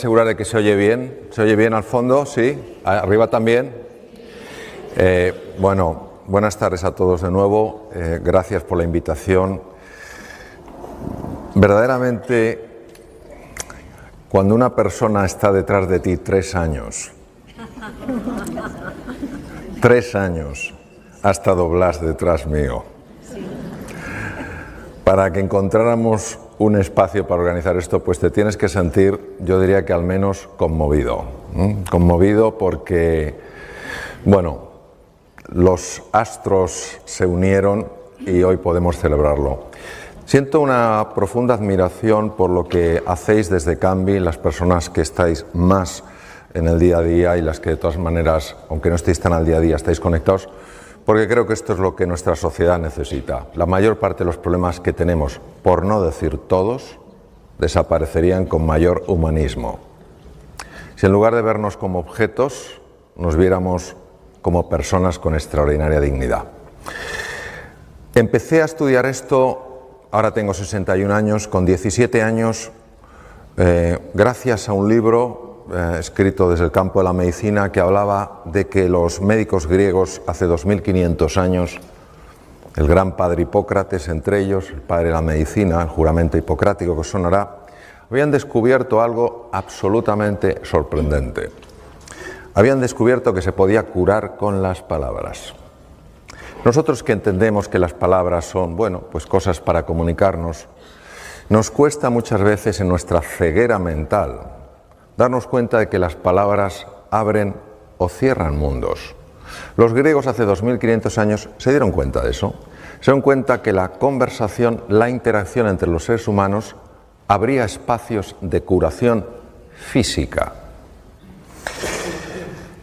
asegurar de que se oye bien. ¿Se oye bien al fondo? ¿Sí? ¿Arriba también? Bueno, buenas tardes a todos de nuevo. Gracias por la invitación. Verdaderamente, cuando una persona está detrás de ti 3 años, 3 años ha estado Blas detrás mío, para que encontráramos un espacio para organizar esto, pues te tienes que sentir, yo diría que al menos conmovido. Conmovido porque, bueno, los astros se unieron y hoy podemos celebrarlo. Siento una profunda admiración por lo que hacéis desde Cambi, las personas que estáis más en el día a día y las que de todas maneras, aunque no estéis tan al día a día, estáis conectados, porque creo que esto es lo que nuestra sociedad necesita. La mayor parte de los problemas que tenemos, por no decir todos, desaparecerían con mayor humanismo. Si en lugar de vernos como objetos, nos viéramos como personas con extraordinaria dignidad. Empecé a estudiar esto, ahora tengo 61 años, con 17 años, gracias a un libro escrito desde el campo de la medicina que hablaba de que los médicos griegos hace 2500 años, el gran padre Hipócrates entre ellos, el padre de la medicina, el juramento hipocrático que os sonará, habían descubierto algo absolutamente sorprendente. Habían descubierto que se podía curar con las palabras. Nosotros que entendemos que las palabras son, bueno, pues cosas para comunicarnos, nos cuesta muchas veces en nuestra ceguera mental darnos cuenta de que las palabras abren o cierran mundos. Los griegos hace 2500 años se dieron cuenta de eso. Se dieron cuenta que la conversación, la interacción entre los seres humanos abría espacios de curación física.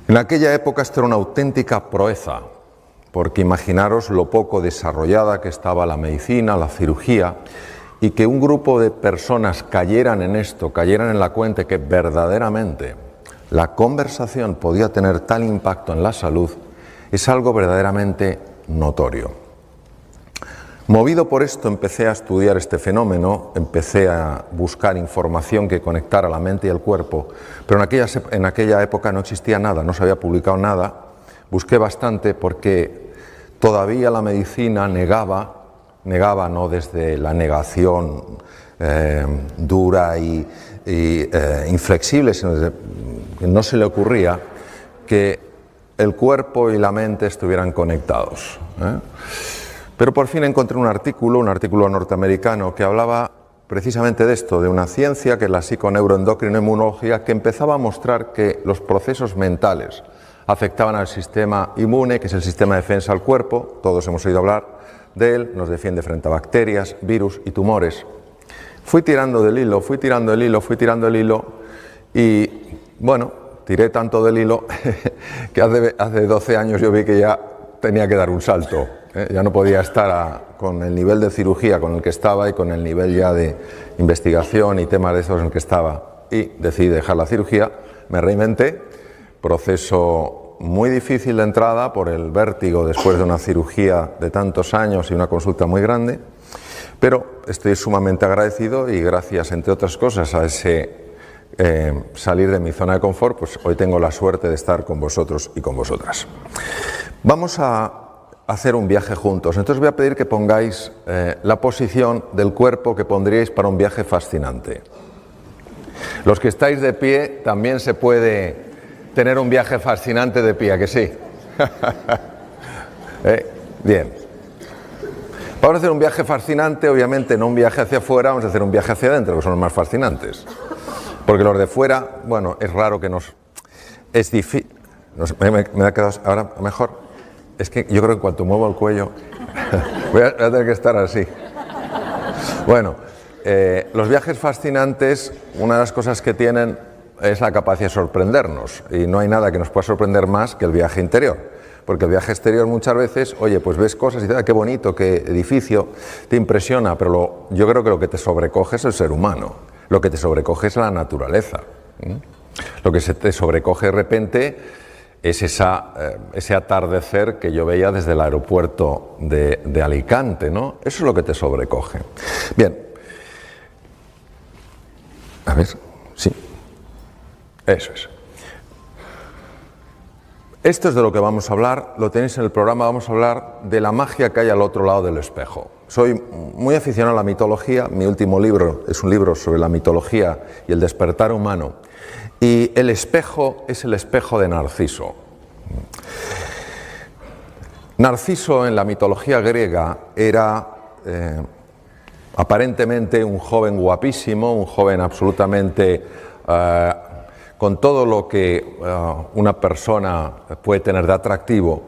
En aquella época esto era una auténtica proeza, porque imaginaros lo poco desarrollada que estaba la medicina, la cirugía, y que un grupo de personas cayeran en esto, cayeran en la cuenta que verdaderamente la conversación podía tener tal impacto en la salud, es algo verdaderamente notorio. Movido por esto empecé a estudiar este fenómeno, empecé a buscar información que conectara la mente y el cuerpo, pero en aquella época no existía nada, no se había publicado nada. Busqué bastante porque todavía la medicina negaba no desde la negación dura y inflexible, sino desde que no se le ocurría que el cuerpo y la mente estuvieran conectados. Pero por fin encontré un artículo norteamericano que hablaba precisamente de esto, de una ciencia que es la psiconeuroendocrinoinmunología, que empezaba a mostrar que los procesos mentales afectaban al sistema inmune, que es el sistema de defensa del cuerpo, todos hemos oído hablar de él, nos defiende frente a bacterias, virus y tumores. Fui tirando del hilo y, bueno, tiré tanto del hilo que hace 12 años yo vi que ya tenía que dar un salto. Ya no podía estar con el nivel de cirugía con el que estaba y con el nivel ya de investigación y temas de esos en el que estaba. Y decidí dejar la cirugía, me reinventé, proceso muy difícil de entrada por el vértigo después de una cirugía de tantos años y una consulta muy grande, pero estoy sumamente agradecido y gracias, entre otras cosas, a ese salir de mi zona de confort, pues hoy tengo la suerte de estar con vosotros y con vosotras. Vamos a hacer un viaje juntos, entonces voy a pedir que pongáis la posición del cuerpo que pondríais para un viaje fascinante. Los que estáis de pie también se puede tener un viaje fascinante de pie, ¿a que sí? Bien. Vamos a hacer un viaje fascinante, obviamente no un viaje hacia afuera, vamos a hacer un viaje hacia adentro, que son los más fascinantes. Porque los de fuera, bueno, es raro que nos... Es difícil... Me ha quedado ahora mejor. Es que yo creo que cuando muevo el cuello voy a tener que estar así. Bueno, los viajes fascinantes, una de las cosas que tienen es la capacidad de sorprendernos, y no hay nada que nos pueda sorprender más que el viaje interior, porque el viaje exterior muchas veces, oye, pues ves cosas y dices, qué bonito, qué edificio, te impresiona, pero yo creo que lo que te sobrecoge es el ser humano, lo que te sobrecoge es la naturaleza, lo que se te sobrecoge de repente es ese atardecer que yo veía desde el aeropuerto de Alicante, ¿no? Eso es lo que te sobrecoge. Bien, a ver, sí. Eso es. Esto es de lo que vamos a hablar, lo tenéis en el programa, vamos a hablar de la magia que hay al otro lado del espejo. Soy muy aficionado a la mitología, mi último libro es un libro sobre la mitología y el despertar humano, y el espejo es el espejo de Narciso. Narciso en la mitología griega era aparentemente un joven guapísimo, un joven absolutamente con todo lo que una persona puede tener de atractivo,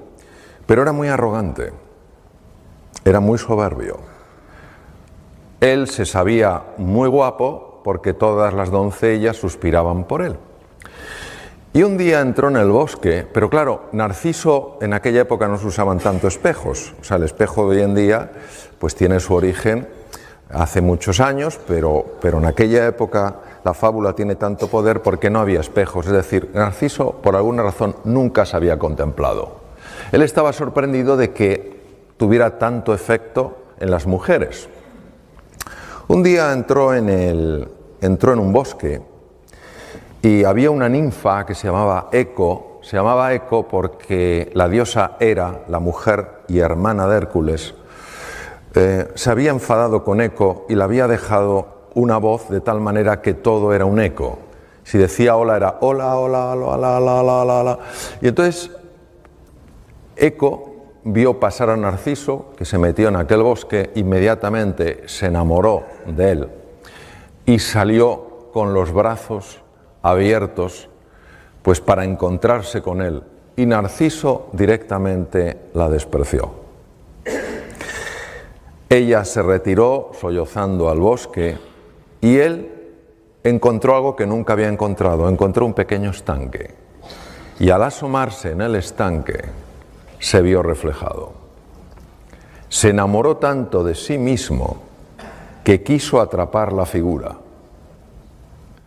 pero era muy arrogante, era muy soberbio. Él se sabía muy guapo porque todas las doncellas suspiraban por él. Y un día entró en el bosque, pero claro, Narciso en aquella época no se usaban tanto espejos, o sea, el espejo de hoy en día pues tiene su origen hace muchos años, pero en aquella época la fábula tiene tanto poder porque no había espejos, es decir, Narciso por alguna razón nunca se había contemplado. Él estaba sorprendido de que tuviera tanto efecto en las mujeres. Un día entró en un bosque y había una ninfa que se llamaba Eco porque la diosa Hera, la mujer y hermana de Hércules, se había enfadado con Eco y le había dejado una voz de tal manera que todo era un eco. Si decía hola era hola, hola, hola, hola, hola, hola, hola, hola. Y entonces Eco vio pasar a Narciso, que se metió en aquel bosque, inmediatamente se enamoró de él y salió con los brazos abiertos pues para encontrarse con él. Y Narciso directamente la despreció. Ella se retiró sollozando al bosque y él encontró algo que nunca había encontrado, encontró un pequeño estanque. Y al asomarse en el estanque se vio reflejado. Se enamoró tanto de sí mismo que quiso atrapar la figura.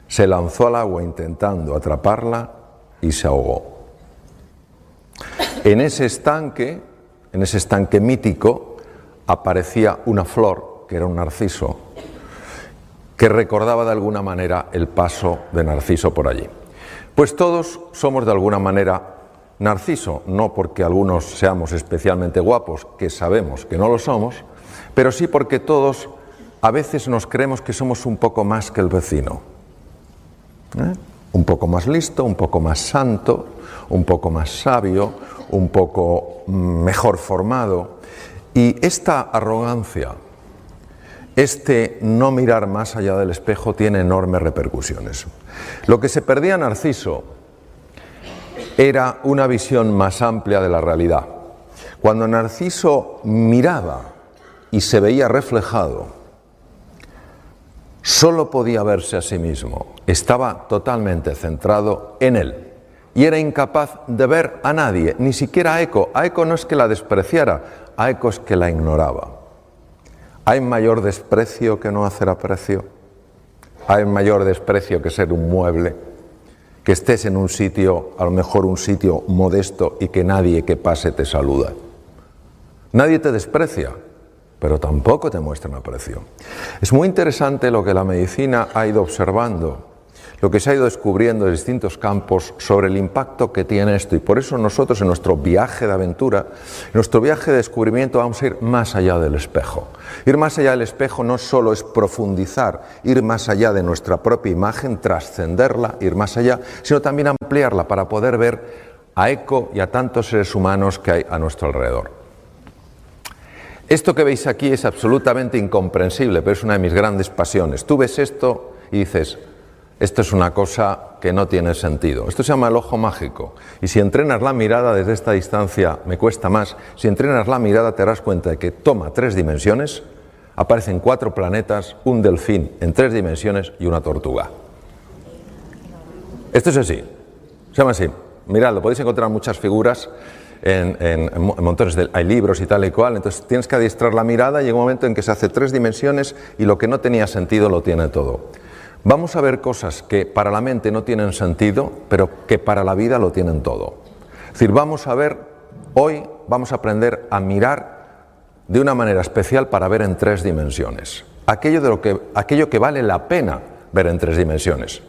Se lanzó al agua intentando atraparla y se ahogó. En ese estanque mítico, aparecía una flor, que era un narciso, que recordaba de alguna manera el paso de Narciso por allí. Pues todos somos de alguna manera Narciso, no porque algunos seamos especialmente guapos, que sabemos que no lo somos, pero sí porque todos a veces nos creemos que somos un poco más que el vecino. Un poco más listo, un poco más santo, un poco más sabio, un poco mejor formado. Y esta arrogancia, este no mirar más allá del espejo tiene enormes repercusiones. Lo que se perdía Narciso era una visión más amplia de la realidad. Cuando Narciso miraba y se veía reflejado, solo podía verse a sí mismo, estaba totalmente centrado en él. Y era incapaz de ver a nadie, ni siquiera a Eco. A Eco no es que la despreciara, a Eco es que la ignoraba. ¿Hay mayor desprecio que no hacer aprecio? ¿Hay mayor desprecio que ser un mueble? Que estés en un sitio, a lo mejor un sitio modesto y que nadie que pase te saluda. Nadie te desprecia, pero tampoco te muestran aprecio. Es muy interesante lo que la medicina ha ido observando, lo que se ha ido descubriendo en distintos campos sobre el impacto que tiene esto. Y por eso nosotros en nuestro viaje de aventura, en nuestro viaje de descubrimiento, vamos a ir más allá del espejo. Ir más allá del espejo no solo es profundizar, ir más allá de nuestra propia imagen, trascenderla, ir más allá, sino también ampliarla para poder ver a Eco y a tantos seres humanos que hay a nuestro alrededor. Esto que veis aquí es absolutamente incomprensible, pero es una de mis grandes pasiones. Tú ves esto y dices, esto es una cosa que no tiene sentido. Esto se llama el ojo mágico. Y si entrenas la mirada desde esta distancia, me cuesta más, si entrenas la mirada te darás cuenta de que toma 3 dimensiones, aparecen 4 planetas, un delfín en 3 dimensiones y una tortuga. Esto es así, se llama así. Miradlo, podéis encontrar muchas figuras en montones hay libros y tal y cual, entonces tienes que adiestrar la mirada y llega un momento en que se hace 3 dimensiones y lo que no tenía sentido lo tiene todo. Vamos a ver cosas que para la mente no tienen sentido, pero que para la vida lo tienen todo. Es decir, vamos a ver, hoy vamos a aprender a mirar de una manera especial para ver en 3 dimensiones. Aquello que vale la pena ver en 3 dimensiones.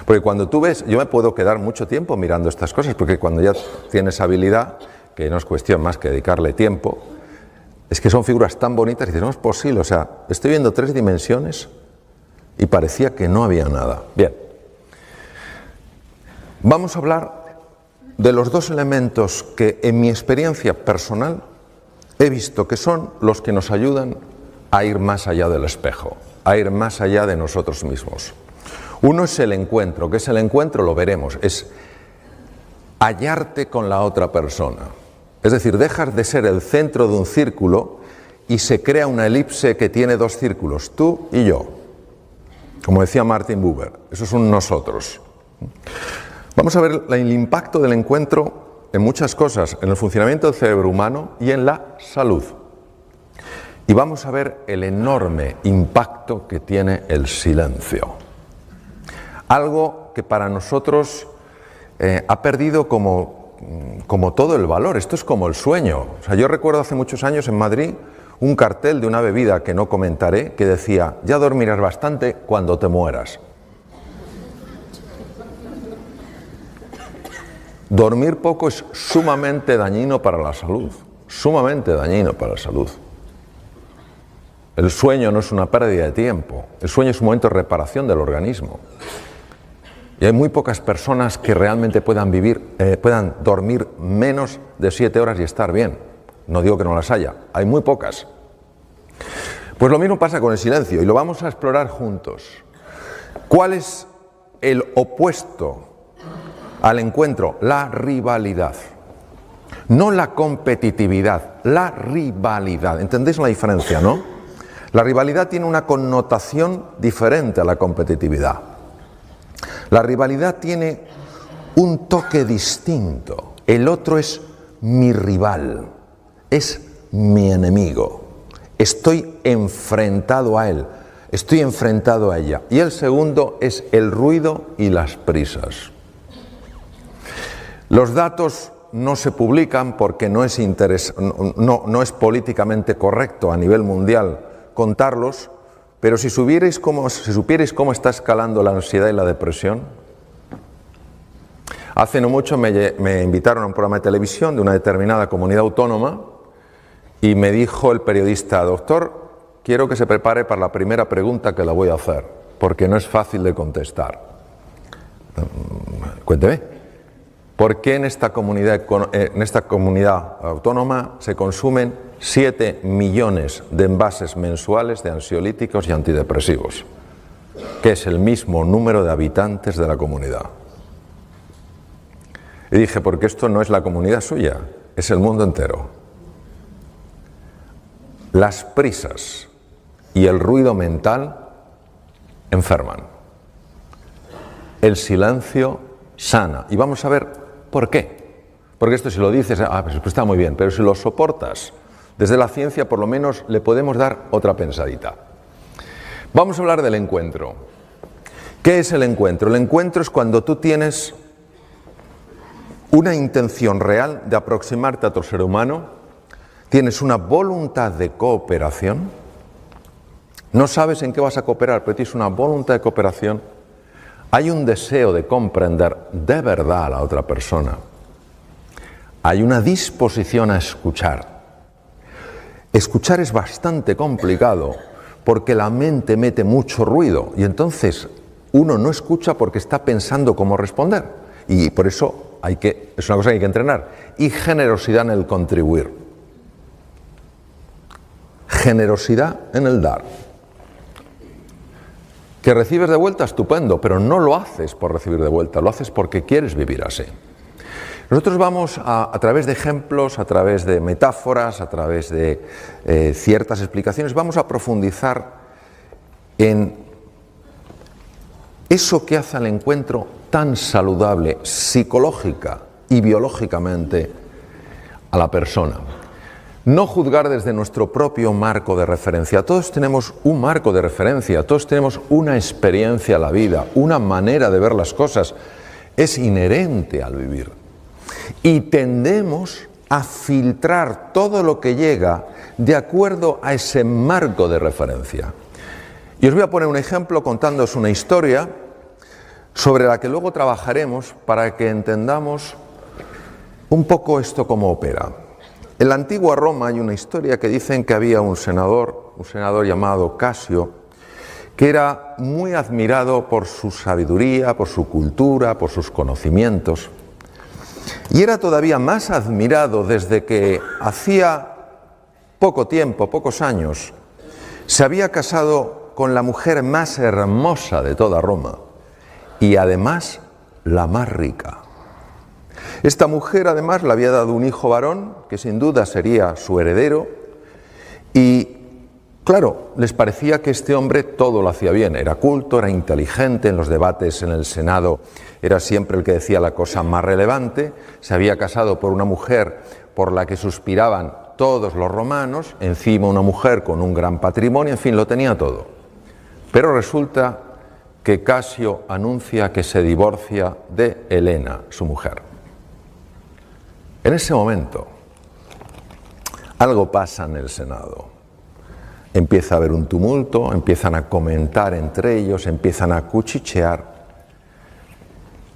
Porque cuando tú ves, yo me puedo quedar mucho tiempo mirando estas cosas, porque cuando ya tienes habilidad, que no es cuestión más que dedicarle tiempo, es que son figuras tan bonitas y dices, no es posible, o sea, estoy viendo 3 dimensiones y parecía que no había nada. Bien, vamos a hablar de los 2 elementos que en mi experiencia personal he visto que son los que nos ayudan a ir más allá del espejo, a ir más allá de nosotros mismos. Uno es el encuentro. ¿Qué es el encuentro? Lo veremos. Es hallarte con la otra persona. Es decir, dejas de ser el centro de un círculo y se crea una elipse que tiene 2 círculos, tú y yo. Como decía Martin Buber, eso es un nosotros. Vamos a ver el impacto del encuentro en muchas cosas, en el funcionamiento del cerebro humano y en la salud. Y vamos a ver el enorme impacto que tiene el silencio. Algo que para nosotros ha perdido como todo el valor. Esto es como el sueño. O sea, yo recuerdo hace muchos años en Madrid un cartel de una bebida que no comentaré que decía: ya dormirás bastante cuando te mueras. Dormir poco es sumamente dañino para la salud, sumamente dañino para la salud. El sueño no es una pérdida de tiempo, el sueño es un momento de reparación del organismo. Y hay muy pocas personas que realmente puedan dormir menos de 7 horas y estar bien. No digo que no las haya, hay muy pocas. Pues lo mismo pasa con el silencio y lo vamos a explorar juntos. ¿Cuál es el opuesto al encuentro? La rivalidad. No la competitividad, la rivalidad. ¿Entendéis la diferencia, no? La rivalidad tiene una connotación diferente a la competitividad. La rivalidad tiene un toque distinto. El otro es mi rival, es mi enemigo. Estoy enfrentado a él, estoy enfrentado a ella. Y el segundo es el ruido y las prisas. Los datos no se publican porque no es políticamente correcto a nivel mundial contarlos, pero si supierais cómo está escalando la ansiedad y la depresión. Hace no mucho me invitaron a un programa de televisión de una determinada comunidad autónoma y me dijo el periodista: doctor, quiero que se prepare para la primera pregunta que le voy a hacer, porque no es fácil de contestar. Cuénteme, ¿por qué en esta comunidad autónoma se consumen 7 millones de envases mensuales de ansiolíticos y antidepresivos, que es el mismo número de habitantes de la comunidad? Y dije, porque esto no es la comunidad suya, es el mundo entero. Las prisas y el ruido mental enferman. El silencio sana. Y vamos a ver por qué. Porque esto, si lo dices, pues está muy bien, pero si lo soportas, desde la ciencia por lo menos le podemos dar otra pensadita. Vamos a hablar del encuentro. ¿Qué es el encuentro? El encuentro es cuando tú tienes una intención real de aproximarte a otro ser humano, tienes una voluntad de cooperación, no sabes en qué vas a cooperar, pero tienes una voluntad de cooperación, hay un deseo de comprender de verdad a la otra persona, hay una disposición a escuchar. Escuchar es bastante complicado porque la mente mete mucho ruido y entonces uno no escucha porque está pensando cómo responder, y por eso es una cosa que hay que entrenar. Y generosidad en el contribuir. Generosidad en el dar. Que recibes de vuelta, estupendo, pero no lo haces por recibir de vuelta, lo haces porque quieres vivir así. Nosotros vamos a través de ejemplos, a través de metáforas, a través de ciertas explicaciones, vamos a profundizar en eso que hace al encuentro tan saludable psicológica y biológicamente a la persona. No juzgar desde nuestro propio marco de referencia. Todos tenemos un marco de referencia, todos tenemos una experiencia a la vida, una manera de ver las cosas. Es inherente al vivir. Y tendemos a filtrar todo lo que llega de acuerdo a ese marco de referencia. Y os voy a poner un ejemplo contándoos una historia sobre la que luego trabajaremos para que entendamos un poco esto cómo opera. En la antigua Roma hay una historia que dicen que había un senador llamado Casio, que era muy admirado por su sabiduría, por su cultura, por sus conocimientos, y era todavía más admirado desde que hacía poco tiempo, pocos años, se había casado con la mujer más hermosa de toda Roma y además la más rica. Esta mujer además le había dado un hijo varón que sin duda sería su heredero y claro, les parecía que este hombre todo lo hacía bien, era culto, era inteligente, en los debates en el Senado era siempre el que decía la cosa más relevante, se había casado por una mujer por la que suspiraban todos los romanos, encima una mujer con un gran patrimonio, en fin, lo tenía todo. Pero resulta que Casio anuncia que se divorcia de Helena, su mujer. En ese momento, algo pasa en el Senado. Empieza a haber un tumulto, empiezan a comentar entre ellos, empiezan a cuchichear.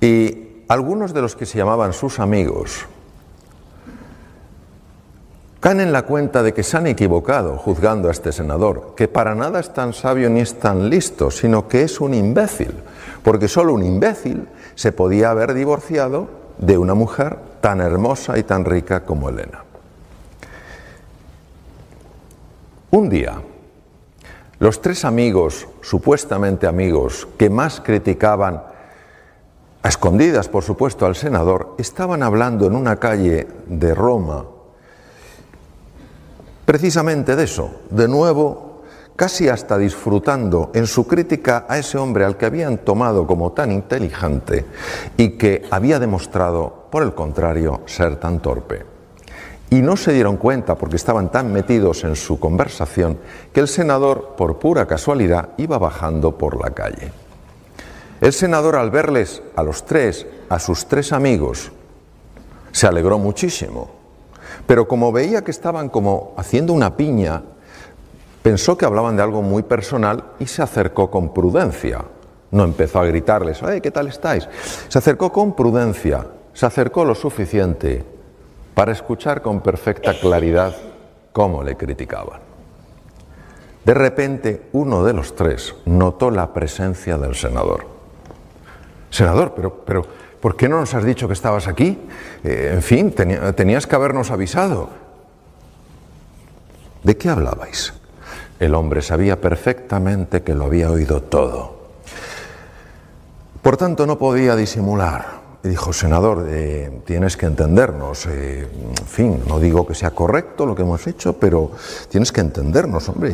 Y algunos de los que se llamaban sus amigos caen en la cuenta de que se han equivocado juzgando a este senador, que para nada es tan sabio ni es tan listo, sino que es un imbécil, porque solo un imbécil se podía haber divorciado de una mujer tan hermosa y tan rica como Helena. Un día, los tres amigos, supuestamente amigos, que más criticaban, a escondidas por supuesto al senador, estaban hablando en una calle de Roma, precisamente de eso, de nuevo, casi hasta disfrutando en su crítica a ese hombre al que habían tomado como tan inteligente y que había demostrado, por el contrario, ser tan torpe. Y no se dieron cuenta, porque estaban tan metidos en su conversación, que el senador, por pura casualidad, iba bajando por la calle. El senador, al verles a los tres, a sus tres amigos, se alegró muchísimo. Pero como veía que estaban como haciendo una piña, pensó que hablaban de algo muy personal y se acercó con prudencia. No empezó a gritarles, ¿qué tal estáis? Se acercó con prudencia, se acercó lo suficiente para escuchar con perfecta claridad cómo le criticaban. De repente, uno de los tres notó la presencia del senador. Senador, pero ¿por qué no nos has dicho que estabas aquí? En fin, tenías que habernos avisado. ¿De qué hablabais? El hombre sabía perfectamente que lo había oído todo. Por tanto, no podía disimular. Y dijo, senador, tienes que entendernos. En fin, no digo que sea correcto lo que hemos hecho, pero tienes que entendernos, hombre.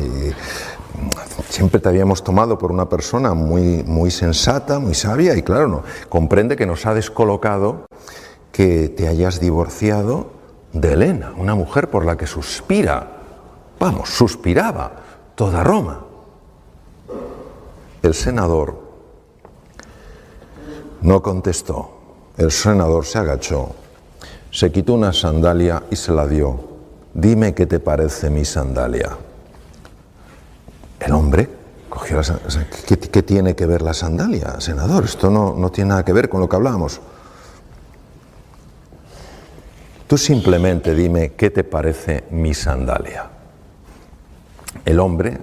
Siempre te habíamos tomado por una persona muy sensata, muy sabia, y claro, no, comprende que nos ha descolocado que te hayas divorciado de Helena, una mujer por la que suspiraba toda Roma. El senador no contestó. El senador se agachó, se quitó una sandalia y se la dio. Dime qué te parece mi sandalia. El hombre cogió la sandalia. ¿Qué tiene que ver la sandalia, senador? Esto no tiene nada que ver con lo que hablamos. Tú simplemente dime qué te parece mi sandalia. El hombre,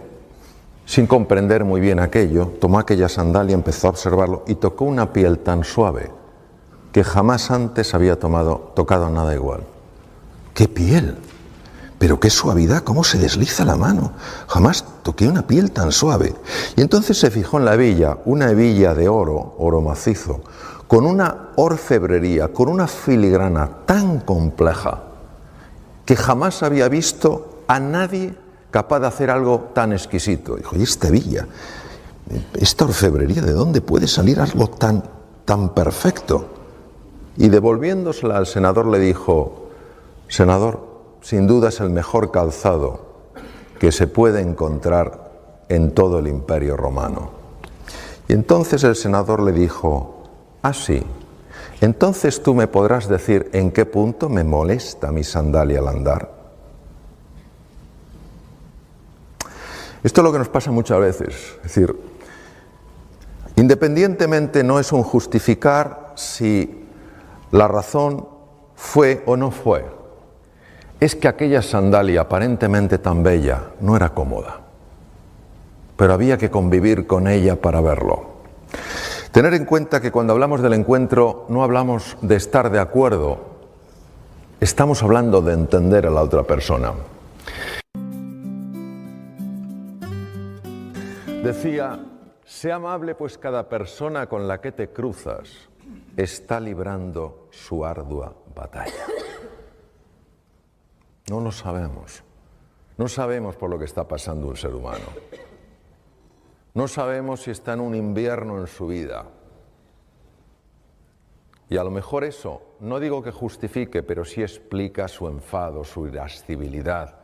sin comprender muy bien aquello, tomó aquella sandalia, empezó a observarlo y tocó una piel tan suave que jamás antes había tocado nada igual. ¡Qué piel! Pero qué suavidad, cómo se desliza la mano. Jamás toqué una piel tan suave. Y entonces se fijó en la hebilla, una hebilla de oro macizo, con una orfebrería, con una filigrana tan compleja, que jamás había visto a nadie capaz de hacer algo tan exquisito. Dijo, ¿y esta hebilla? ¿Esta orfebrería? ¿De dónde puede salir algo tan perfecto? Y devolviéndosela al senador le dijo, senador, sin duda es el mejor calzado que se puede encontrar en todo el Imperio Romano. Y entonces el senador le dijo, sí, entonces tú me podrás decir en qué punto me molesta mi sandalia al andar. Esto es lo que nos pasa muchas veces, es decir, Independientemente no es un justificar si la razón fue o no fue. Es que aquella sandalia aparentemente tan bella no era cómoda, pero había que convivir con ella para verlo. Tener en cuenta que cuando hablamos del encuentro no hablamos de estar de acuerdo, estamos hablando de entender a la otra persona. Decía, sé amable pues cada persona con la que te cruzas está librando su ardua batalla. No lo sabemos. No sabemos por lo que está pasando un ser humano. No sabemos si está en un invierno en su vida. Y a lo mejor eso, no digo que justifique, pero sí explica su enfado, su irascibilidad.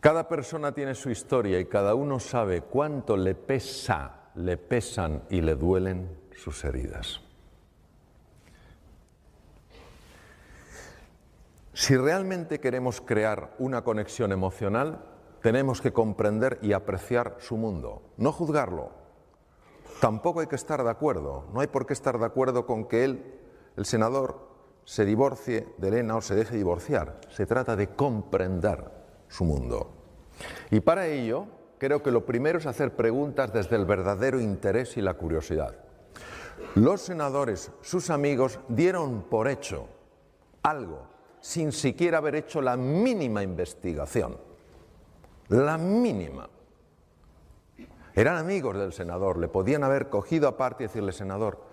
Cada persona tiene su historia y cada uno sabe cuánto le pesan y le duelen sus heridas. Si realmente queremos crear una conexión emocional, tenemos que comprender y apreciar su mundo, no juzgarlo. Tampoco hay que estar de acuerdo, no hay por qué estar de acuerdo con que él, el senador, se divorcie de Elena o se deje divorciar. Se trata de comprender su mundo. Y para ello, creo que lo primero es hacer preguntas desde el verdadero interés y la curiosidad. Los senadores, sus amigos, dieron por hecho algo sin siquiera haber hecho la mínima investigación. La mínima. Eran amigos del senador, le podían haber cogido aparte y decirle, senador,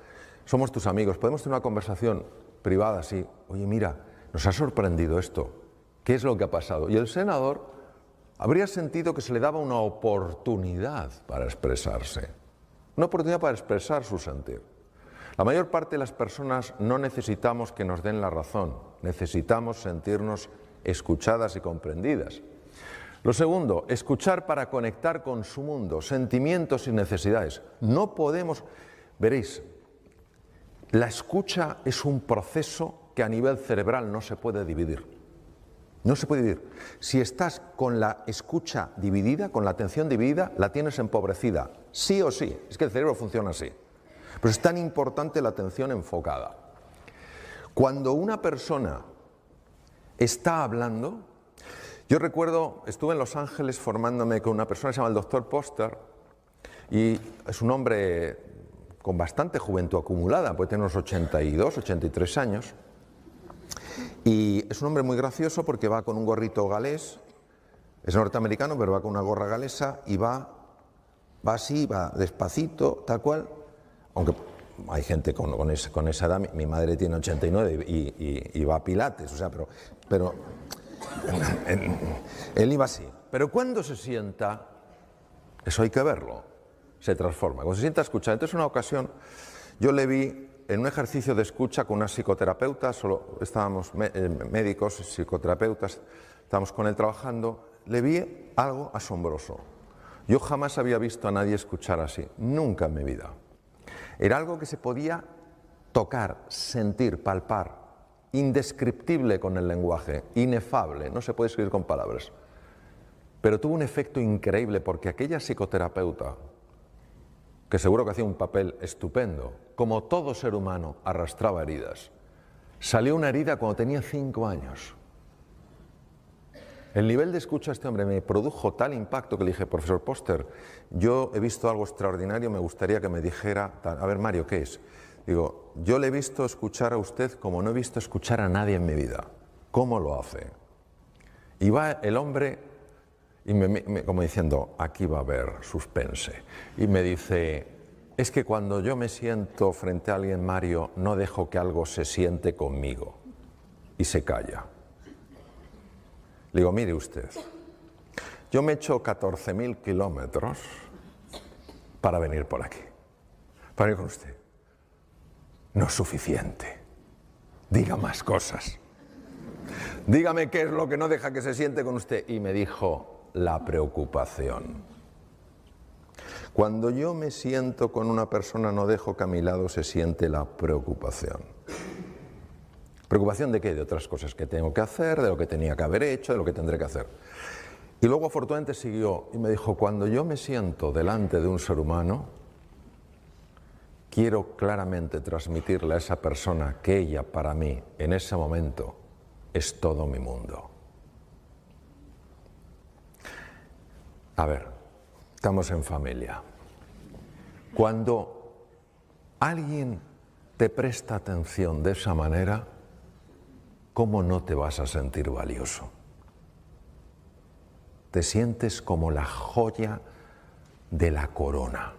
somos tus amigos, podemos tener una conversación privada así. Oye, mira, nos ha sorprendido esto. ¿Qué es lo que ha pasado? Y el senador habría sentido que se le daba una oportunidad para expresarse. Una oportunidad para expresar su sentir. La mayor parte de las personas no necesitamos que nos den la razón, necesitamos sentirnos escuchadas y comprendidas. Lo segundo, escuchar para conectar con su mundo, sentimientos y necesidades. No podemos, veréis, la escucha es un proceso que a nivel cerebral no se puede dividir. No se puede dividir. Si estás con la escucha dividida, con la atención dividida, la tienes empobrecida, sí o sí. Es que el cerebro funciona así. Pero es tan importante la atención enfocada. Cuando una persona está hablando, yo recuerdo, estuve en Los Ángeles formándome con una persona que se llama el Dr. Poster, y es un hombre con bastante juventud acumulada, puede tener unos 82, 83 años, y es un hombre muy gracioso porque va con un gorrito galés, es norteamericano, pero va con una gorra galesa y va así, va despacito, tal cual, aunque hay gente con esa edad, mi madre tiene 89 y va a pilates, o sea, pero él iba así. Pero cuando se sienta, eso hay que verlo, se transforma. Cuando se sienta a escuchar, entonces una ocasión yo le vi en un ejercicio de escucha con una psicoterapeuta, solo estábamos médicos, psicoterapeutas, estábamos con él trabajando, le vi algo asombroso. Yo jamás había visto a nadie escuchar así, nunca en mi vida. Era algo que se podía tocar, sentir, palpar, indescriptible con el lenguaje, inefable, no se puede escribir con palabras. Pero tuvo un efecto increíble porque aquella psicoterapeuta, que seguro que hacía un papel estupendo, como todo ser humano, arrastraba heridas. Salió una herida cuando tenía 5 años. El nivel de escucha de este hombre me produjo tal impacto que le dije, profesor Poster, yo he visto algo extraordinario, me gustaría que me dijera, a ver Mario, ¿qué es? Digo, yo le he visto escuchar a usted como no he visto escuchar a nadie en mi vida. ¿Cómo lo hace? Y va el hombre, y como diciendo, aquí va a haber suspense. Y me dice, es que cuando yo me siento frente a alguien, Mario, no dejo que algo se siente conmigo. Y se calla. Le digo, mire usted, yo me he hecho 14.000 kilómetros para venir por aquí, para venir con usted. No es suficiente. Diga más cosas. Dígame qué es lo que no deja que se siente con usted. Y me dijo, la preocupación. Cuando yo me siento con una persona, no dejo que a mi lado se siente la preocupación. ¿Preocupación de qué? De otras cosas que tengo que hacer, de lo que tenía que haber hecho, de lo que tendré que hacer. Y luego afortunadamente siguió y me dijo, cuando yo me siento delante de un ser humano, quiero claramente transmitirle a esa persona que ella para mí en ese momento es todo mi mundo. A ver, estamos en familia. Cuando alguien te presta atención de esa manera, ¿cómo no te vas a sentir valioso? Te sientes como la joya de la corona.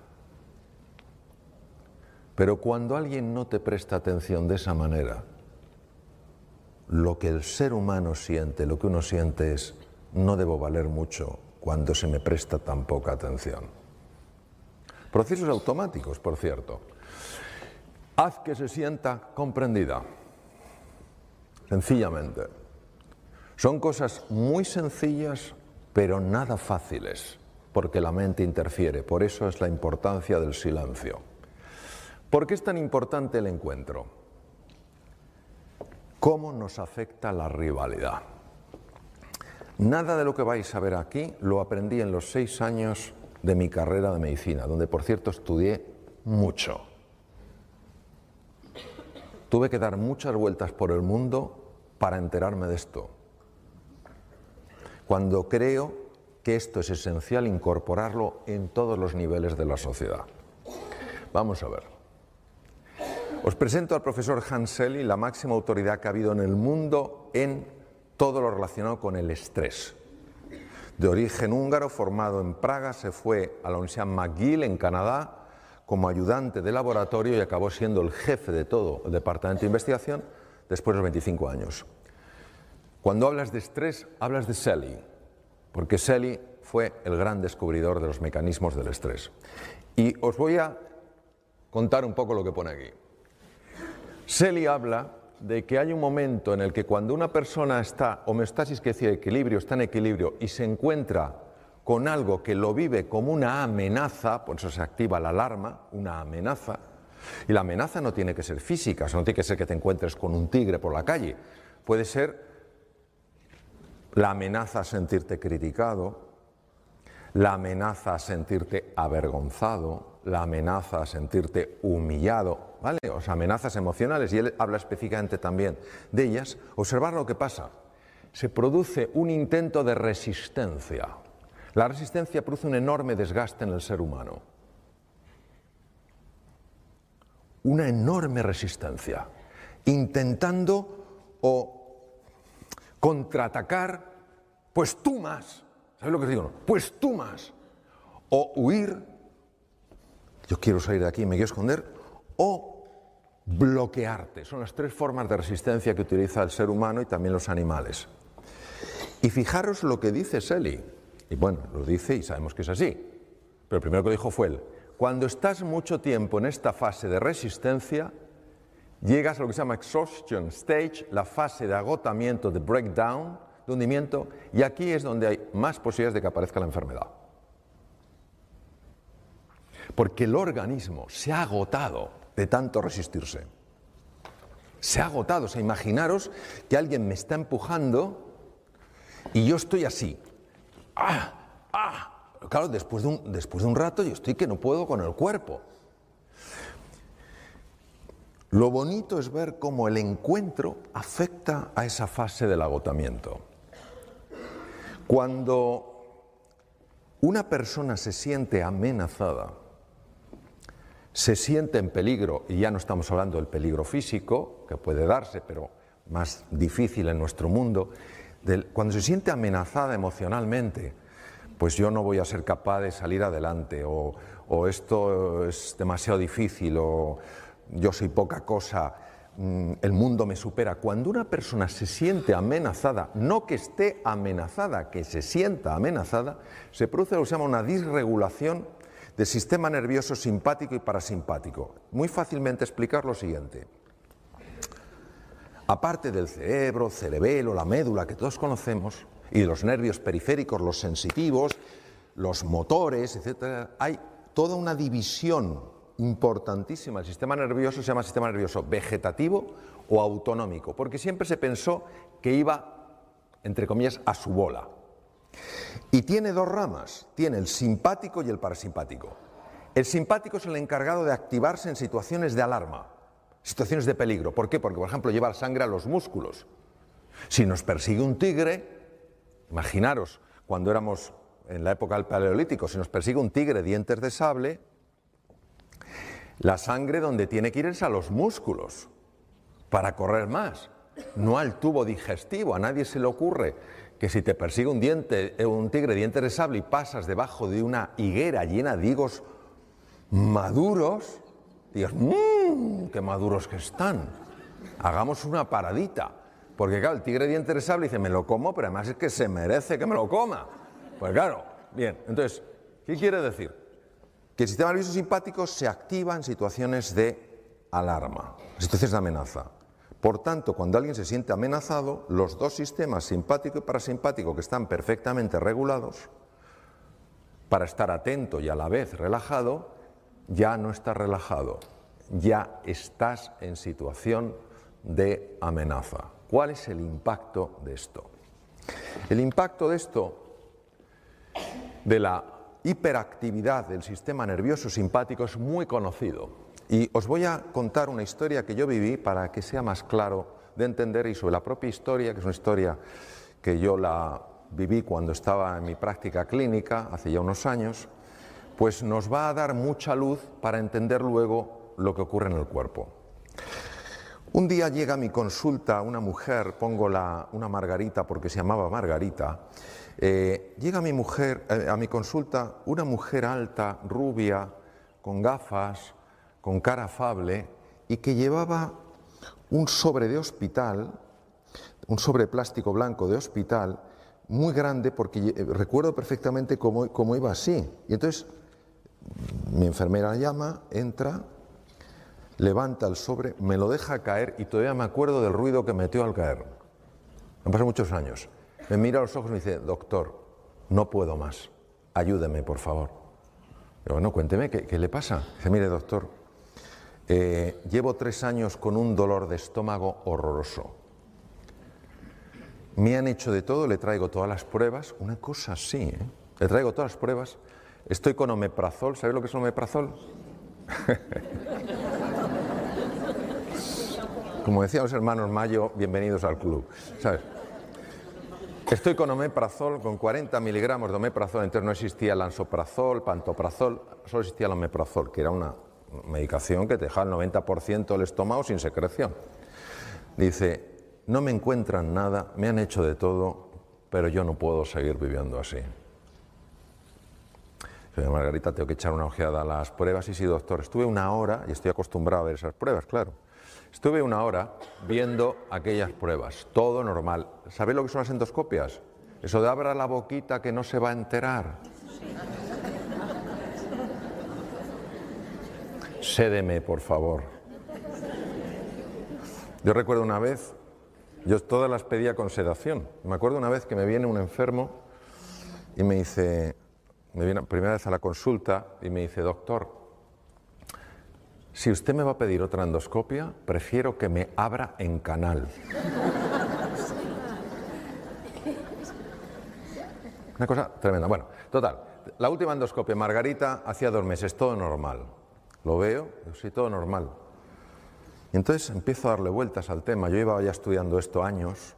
Pero cuando alguien no te presta atención de esa manera, lo que el ser humano siente, lo que uno siente es, no debo valer mucho cuando se me presta tan poca atención. Procesos automáticos, por cierto. Haz que se sienta comprendida. Sencillamente. Son cosas muy sencillas, pero nada fáciles, porque la mente interfiere. Por eso es la importancia del silencio. ¿Por qué es tan importante el encuentro? ¿Cómo nos afecta la rivalidad? Nada de lo que vais a ver aquí lo aprendí en los 6 años de mi carrera de medicina, donde por cierto estudié mucho. Tuve que dar muchas vueltas por el mundo para enterarme de esto. Cuando creo que esto es esencial incorporarlo en todos los niveles de la sociedad. Vamos a ver. Os presento al profesor Hans Selye, la máxima autoridad que ha habido en el mundo en todo lo relacionado con el estrés. De origen húngaro, formado en Praga, se fue a la Universidad McGill en Canadá como ayudante de laboratorio y acabó siendo el jefe de todo el departamento de investigación después de los 25 años. Cuando hablas de estrés, hablas de Selye, porque Selye fue el gran descubridor de los mecanismos del estrés. Y os voy a contar un poco lo que pone aquí. Selye habla de que hay un momento en el que cuando una persona está homeostasis, que decía equilibrio, está en equilibrio y se encuentra con algo que lo vive como una amenaza, por eso se activa la alarma, una amenaza, y la amenaza no tiene que ser física, o sea, no tiene que ser que te encuentres con un tigre por la calle, puede ser la amenaza a sentirte criticado, la amenaza a sentirte avergonzado, la amenaza a sentirte humillado, ¿vale? O sea, amenazas emocionales, y él habla específicamente también de ellas. Observar lo que pasa. Se produce un intento de resistencia. La resistencia produce un enorme desgaste en el ser humano. Una enorme resistencia. Intentando contraatacar, pues tú más. ¿Sabes lo que os digo? Pues tú más. O huir, yo quiero salir de aquí y me quiero esconder, o bloquearte. Son las 3 formas de resistencia que utiliza el ser humano y también los animales. Y fijaros lo que dice Selye. Y bueno, lo dice y sabemos que es así. Pero el primero que dijo fue él. Cuando estás mucho tiempo en esta fase de resistencia, llegas a lo que se llama exhaustion stage, la fase de agotamiento, de breakdown, de hundimiento, y aquí es donde hay más posibilidades de que aparezca la enfermedad. Porque el organismo se ha agotado de tanto resistirse. Se ha agotado. O sea, imaginaros que alguien me está empujando y yo estoy así. Claro, después de un rato yo estoy que no puedo con el cuerpo. Lo bonito es ver cómo el encuentro afecta a esa fase del agotamiento. Cuando una persona se siente amenazada, se siente en peligro, y ya no estamos hablando del peligro físico, que puede darse, pero más difícil en nuestro mundo, cuando se siente amenazada emocionalmente, pues yo no voy a ser capaz de salir adelante, o esto es demasiado difícil, o yo soy poca cosa, el mundo me supera. Cuando una persona se siente amenazada, no que esté amenazada, que se sienta amenazada, se produce lo que se llama una disregulación del sistema nervioso simpático y parasimpático. Muy fácilmente explicar lo siguiente. Aparte del cerebro, cerebelo, la médula que todos conocemos, y de los nervios periféricos, los sensitivos, los motores, etc., hay toda una división importantísima. El sistema nervioso se llama sistema nervioso vegetativo o autonómico, porque siempre se pensó que iba, entre comillas, a su bola. Y tiene dos ramas, tiene el simpático y el parasimpático. El simpático es el encargado de activarse en situaciones de alarma, situaciones de peligro. ¿Por qué? Porque, por ejemplo, lleva sangre a los músculos. Si nos persigue un tigre, imaginaros, cuando éramos en la época del Paleolítico, si nos persigue un tigre dientes de sable, la sangre donde tiene que ir es a los músculos para correr más, no al tubo digestivo. A nadie se le ocurre que si te persigue un tigre dientes de sable y pasas debajo de una higuera llena de higos maduros, digas, qué maduros que están, hagamos una paradita, porque claro, el tigre dientes de sable dice, me lo como, pero además es que se merece que me lo coma. Pues claro, bien, entonces, ¿qué quiere decir? Que el sistema nervioso simpático se activa en situaciones de alarma, situaciones de amenaza. Por tanto, cuando alguien se siente amenazado, los dos sistemas, simpático y parasimpático, que están perfectamente regulados, para estar atento y a la vez relajado, ya no estás relajado, ya estás en situación de amenaza. ¿Cuál es el impacto de esto? El impacto de esto, de la hiperactividad del sistema nervioso simpático, es muy conocido. Y os voy a contar una historia que yo viví para que sea más claro de entender, y sobre la propia historia, que es una historia que yo la viví cuando estaba en mi práctica clínica, hace ya unos años, pues nos va a dar mucha luz para entender luego lo que ocurre en el cuerpo. Un día llega a mi consulta una mujer, pongo una Margarita porque se llamaba Margarita, llega a mi consulta una mujer alta, rubia, con gafas, con cara afable, y que llevaba un sobre de hospital, un sobre plástico blanco de hospital, muy grande, porque recuerdo perfectamente cómo iba así. Y entonces mi enfermera llama, entra, levanta el sobre, me lo deja caer y todavía me acuerdo del ruido que metió al caer. Han pasado muchos años. Me mira a los ojos y me dice, doctor, no puedo más, ayúdeme por favor. Digo, bueno, cuénteme, ¿qué le pasa? Dice, mire doctor, llevo 3 años con un dolor de estómago horroroso. Me han hecho de todo, le traigo todas las pruebas, una cosa así, le traigo todas las pruebas, estoy con omeprazol, ¿sabéis lo que es omeprazol? Como decían los hermanos Mayo, bienvenidos al club, ¿sabes? Estoy con omeprazol, con 40 miligramos de omeprazol, entonces no existía el lansoprazol, pantoprazol, solo existía el omeprazol, que era una medicación que te dejaba el 90% del estómago sin secreción. Dice, no me encuentran nada, me han hecho de todo, pero yo no puedo seguir viviendo así. Señora Margarita, tengo que echar una ojeada a las pruebas. Y sí, doctor, estuve 1 hora, y estoy acostumbrado a ver esas pruebas, claro. Estuve 1 hora viendo aquellas pruebas, todo normal. ¿Sabéis lo que son las endoscopias? Eso de abra la boquita que no se va a enterar. Sédeme, por favor. Yo recuerdo una vez, yo todas las pedía con sedación. Me acuerdo una vez que me viene un enfermo y me dice, me viene primera vez a la consulta y me dice, doctor, si usted me va a pedir otra endoscopia, prefiero que me abra en canal. Una cosa tremenda. Bueno, total, la última endoscopia, Margarita, hacía 2 meses, todo normal. Lo veo, sí, todo normal. Y entonces empiezo a darle vueltas al tema. Yo iba ya estudiando esto años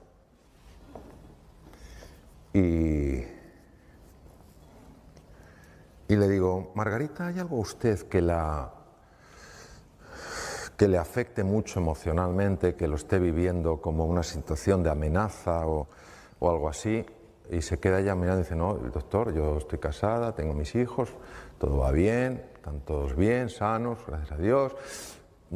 y le digo, Margarita, ¿hay algo a usted que le afecte mucho emocionalmente, que lo esté viviendo como una situación de amenaza o algo así? Y se queda ella mirando y dice, no, doctor, yo estoy casada, tengo mis hijos, todo va bien, están todos bien, sanos, gracias a Dios.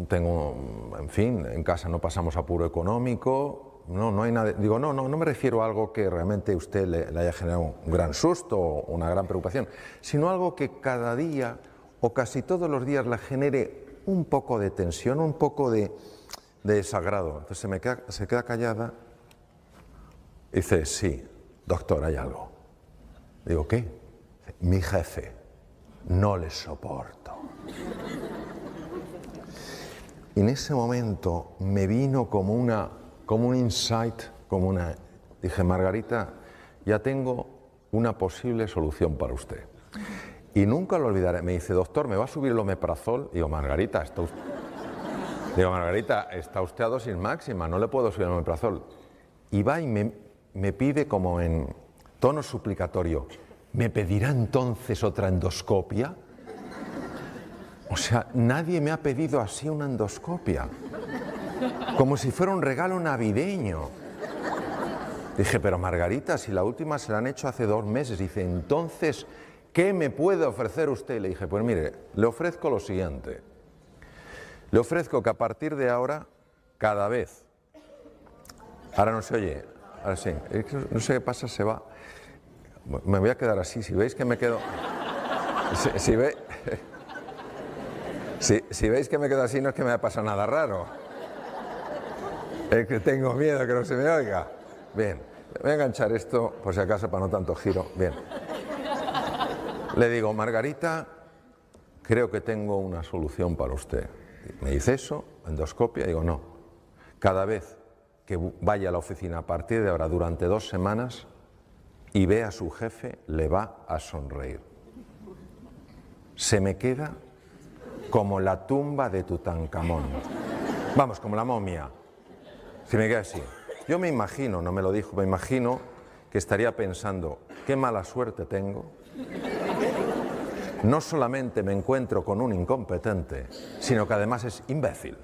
Tengo, en fin, en casa no pasamos apuro económico, no hay nada. Digo, no me refiero a algo que realmente a usted le haya generado un gran susto o una gran preocupación, sino algo que cada día o casi todos los días le genere un poco de tensión, un poco de desagrado. Entonces se queda callada y dice, sí, doctor, hay algo. Digo, ¿qué? Mi jefe, no le soporto. Y en ese momento me vino como un insight, dije, Margarita, ya tengo una posible solución para usted. Y nunca lo olvidaré. Me dice, doctor, ¿me va a subir el omeprazol? Digo, Margarita, está usted a dosis máxima, no le puedo subir el omeprazol. Y va y me pide como en tono suplicatorio, ¿me pedirá entonces otra endoscopia? O sea, nadie me ha pedido así una endoscopia. Como si fuera un regalo navideño. Dije, pero Margarita, si la última se la han hecho hace 2 meses. Dice, entonces, ¿qué me puede ofrecer usted? Le dije, pues mire, le ofrezco lo siguiente. Le ofrezco que a partir de ahora, cada vez... Ahora no se oye, ahora sí. No sé qué pasa, se va. Me voy a quedar así, si veis que me quedo... Si veis que me quedo así, no es que me haya pasado nada raro. Es que tengo miedo que no se me oiga. Bien, voy a enganchar esto, por si acaso, para no tanto giro. Bien. Le digo, Margarita, creo que tengo una solución para usted. Me dice eso, endoscopia, digo, no. Cada vez que vaya a la oficina a partir de ahora durante 2 semanas y vea a su jefe, le va a sonreír. Se me queda como la tumba de Tutankamón. Vamos, como la momia. Se me queda así. Yo me imagino, no me lo dijo, me imagino que estaría pensando, qué mala suerte tengo. No solamente me encuentro con un incompetente, sino que además es imbécil.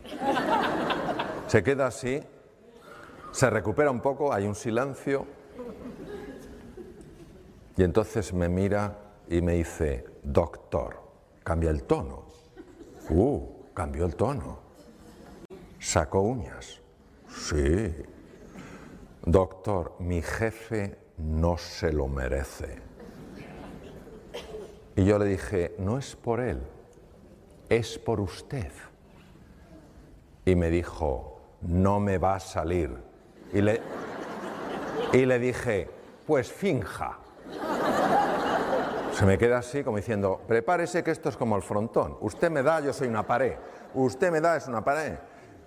Se queda así, se recupera un poco, hay un silencio, y entonces me mira y me dice, doctor, cambia el tono. Cambió el tono. Sacó uñas. Sí. Doctor, mi jefe no se lo merece. Y yo le dije, no es por él, es por usted. Y me dijo, no me va a salir. Y le dije, pues finja. Se me queda así como diciendo, prepárese que esto es como el frontón. Usted me da, yo soy una pared. Usted me da, es una pared.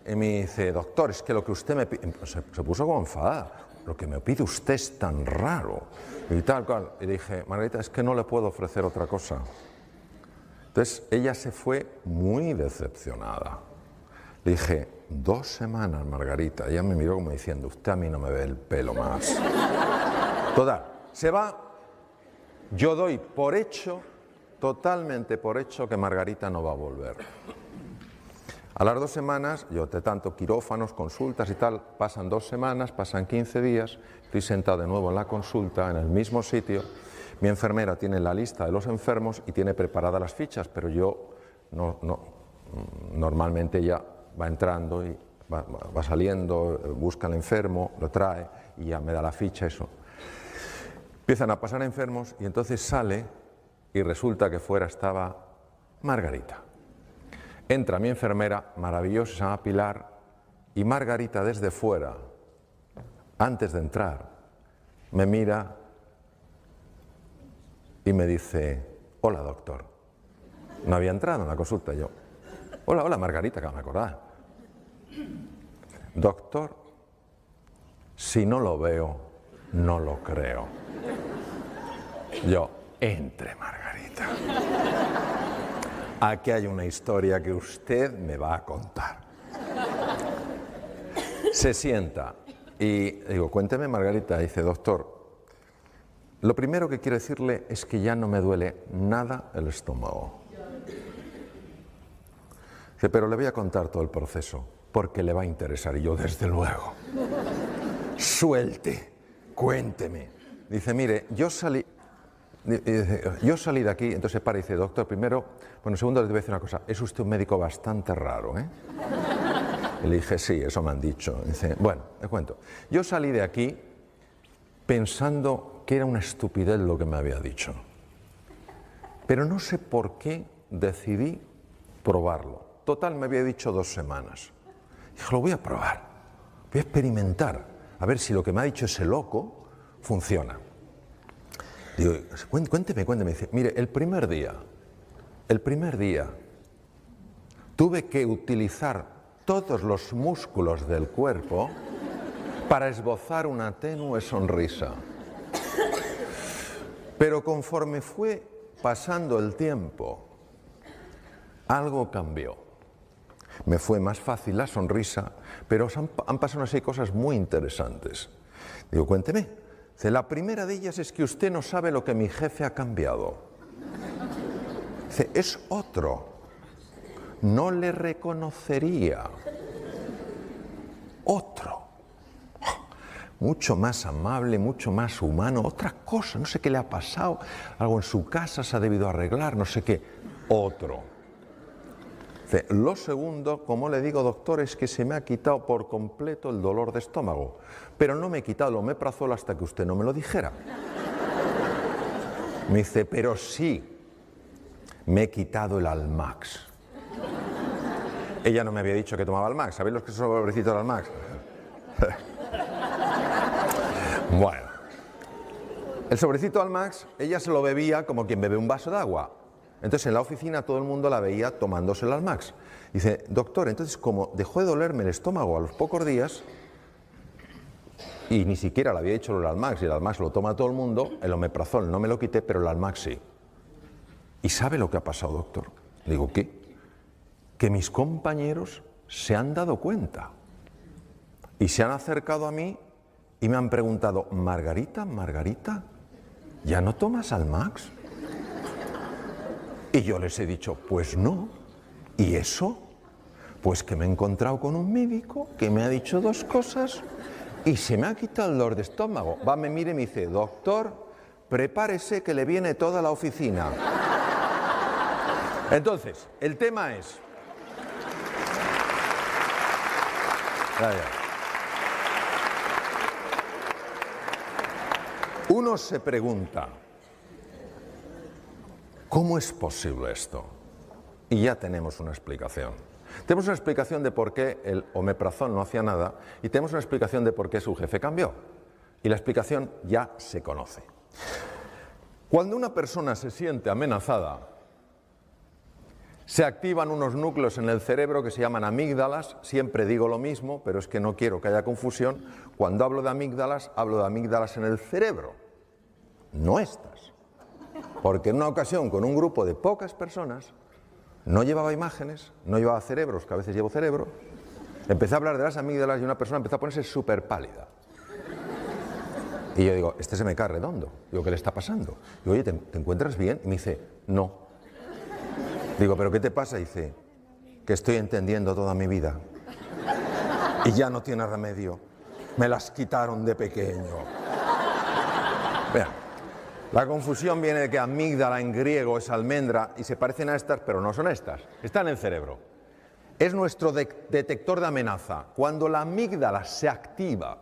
Y me dice, doctor, es que lo que usted me pide... Se puso como enfadada. Lo que me pide usted es tan raro. Y tal cual. Y dije, Margarita, es que no le puedo ofrecer otra cosa. Entonces ella se fue muy decepcionada. Le dije, 2 semanas, Margarita. Ella me miró como diciendo, usted a mí no me ve el pelo más. Total, se va. Yo doy por hecho, totalmente por hecho, que Margarita no va a volver. A las 2 semanas, yo de tanto quirófanos, consultas y tal, pasan 2 semanas, pasan 15 días, estoy sentado de nuevo en la consulta, en el mismo sitio, mi enfermera tiene la lista de los enfermos y tiene preparadas las fichas, pero yo normalmente ella va entrando y va saliendo, busca al enfermo, lo trae y ya me da la ficha, eso. Empiezan a pasar enfermos y entonces sale y resulta que fuera estaba Margarita. Entra mi enfermera, maravillosa, se llama Pilar, y Margarita desde fuera, antes de entrar, me mira y me dice, hola doctor. No había entrado en la consulta yo. Hola Margarita, que me acordaba. Doctor, si no lo veo, no lo creo. Yo, entre Margarita. Aquí hay una historia que usted me va a contar. Se sienta y digo, cuénteme Margarita. Dice, doctor, lo primero que quiero decirle es que ya no me duele nada el estómago. Dice, pero le voy a contar todo el proceso porque le va a interesar. Y yo, desde luego. Suelte, cuénteme. Dice, mire, yo salí de aquí, entonces para y dice, doctor, primero, segundo le voy a decir una cosa, es usted un médico bastante raro, ¿eh? Y le dije, sí, eso me han dicho. Dice, bueno, le cuento. Yo salí de aquí pensando que era una estupidez lo que me había dicho. Pero no sé por qué decidí probarlo. Total, me había dicho 2 semanas. Dije, lo voy a probar, voy a experimentar, a ver si lo que me ha dicho ese loco funciona. Digo, cuénteme. Dice, mire, el primer día, tuve que utilizar todos los músculos del cuerpo para esbozar una tenue sonrisa. Pero conforme fue pasando el tiempo, algo cambió. Me fue más fácil la sonrisa, pero han pasado una serie de cosas muy interesantes. Digo, cuénteme. Dice, la primera de ellas es que usted no sabe lo que mi jefe ha cambiado. Dice, es otro. No le reconocería. Otro. Mucho más amable, mucho más humano. Otra cosa, no sé qué le ha pasado. Algo en su casa se ha debido arreglar, no sé qué. Otro. Lo segundo, como le digo, doctor, es que se me ha quitado por completo el dolor de estómago, pero no me he quitado el omeprazol hasta que usted no me lo dijera. Me dice, pero sí, me he quitado el Almax. Ella no me había dicho que tomaba Almax. ¿Sabéis los que son pobrecitos del Almax? Bueno, el sobrecito Almax, ella se lo bebía como quien bebe un vaso de agua. Entonces en la oficina todo el mundo la veía tomándose el Almax. Dice, doctor, entonces como dejó de dolerme el estómago a los pocos días, y ni siquiera le había hecho el Almax, y el Almax lo toma todo el mundo, el omeprazol no me lo quité, pero el Almax sí. ¿Y sabe lo que ha pasado, doctor? Le digo, ¿qué? Que mis compañeros se han dado cuenta y se han acercado a mí y me han preguntado, Margarita, ¿ya no tomas Almax? Y yo les he dicho, pues no. ¿Y eso? Pues que me he encontrado con un médico que me ha dicho dos cosas y se me ha quitado el dolor de estómago. Va, me mira y me dice, doctor, prepárese que le viene toda la oficina. Entonces, el tema es... Uno se pregunta, ¿cómo es posible esto? Y ya tenemos una explicación. Tenemos una explicación de por qué el omeprazol no hacía nada y tenemos una explicación de por qué su jefe cambió. Y la explicación ya se conoce. Cuando una persona se siente amenazada, se activan unos núcleos en el cerebro que se llaman amígdalas. Siempre digo lo mismo, pero es que no quiero que haya confusión. Cuando hablo de amígdalas en el cerebro, no estas. Porque en una ocasión, con un grupo de pocas personas, no llevaba imágenes, no llevaba cerebros, que a veces llevo cerebro, empecé a hablar de las amígdalas y una persona empezó a ponerse súper pálida. Y yo digo, este se me cae redondo. Digo, ¿qué le está pasando? Digo, oye, ¿te encuentras bien? Y me dice, no. Digo, ¿pero qué te pasa? Y dice, que estoy entendiendo toda mi vida. Y ya no tiene remedio. Me las quitaron de pequeño. Vean, la confusión viene de que amígdala en griego es almendra y se parecen a estas, pero no son estas. Están en el cerebro. Es nuestro detector de amenaza. Cuando la amígdala se activa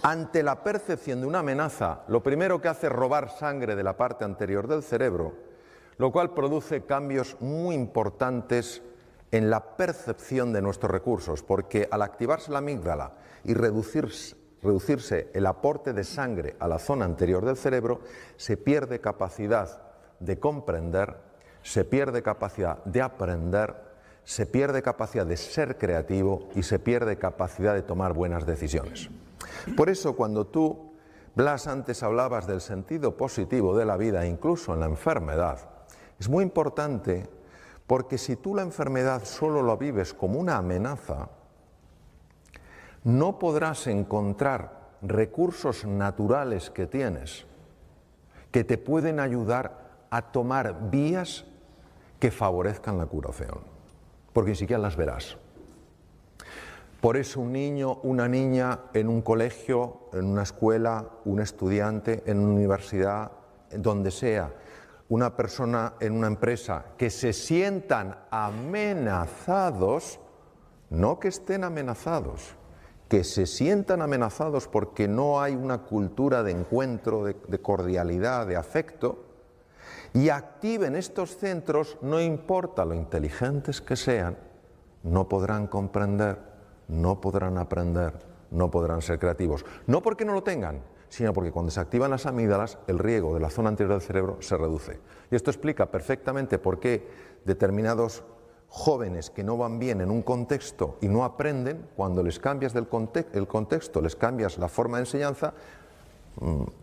ante la percepción de una amenaza, lo primero que hace es robar sangre de la parte anterior del cerebro, lo cual produce cambios muy importantes en la percepción de nuestros recursos, porque al activarse la amígdala y reducirse el aporte de sangre a la zona anterior del cerebro, se pierde capacidad de comprender, se pierde capacidad de aprender, se pierde capacidad de ser creativo y se pierde capacidad de tomar buenas decisiones. Por eso cuando tú, Blas, antes hablabas del sentido positivo de la vida, incluso en la enfermedad, es muy importante porque si tú la enfermedad solo la vives como una amenaza, no podrás encontrar recursos naturales que tienes que te pueden ayudar a tomar vías que favorezcan la curación, porque ni siquiera las verás. Por eso un niño, una niña en un colegio, en una escuela, un estudiante en una universidad, donde sea, una persona en una empresa, que se sientan amenazados, no que estén amenazados, que se sientan amenazados porque no hay una cultura de encuentro, de cordialidad, de afecto, y activen estos centros, no importa lo inteligentes que sean, no podrán comprender, no podrán aprender, no podrán ser creativos. No porque no lo tengan, sino porque cuando se activan las amígdalas, el riego de la zona anterior del cerebro se reduce. Y esto explica perfectamente por qué determinados jóvenes que no van bien en un contexto y no aprenden, cuando les cambias el contexto, les cambias la forma de enseñanza,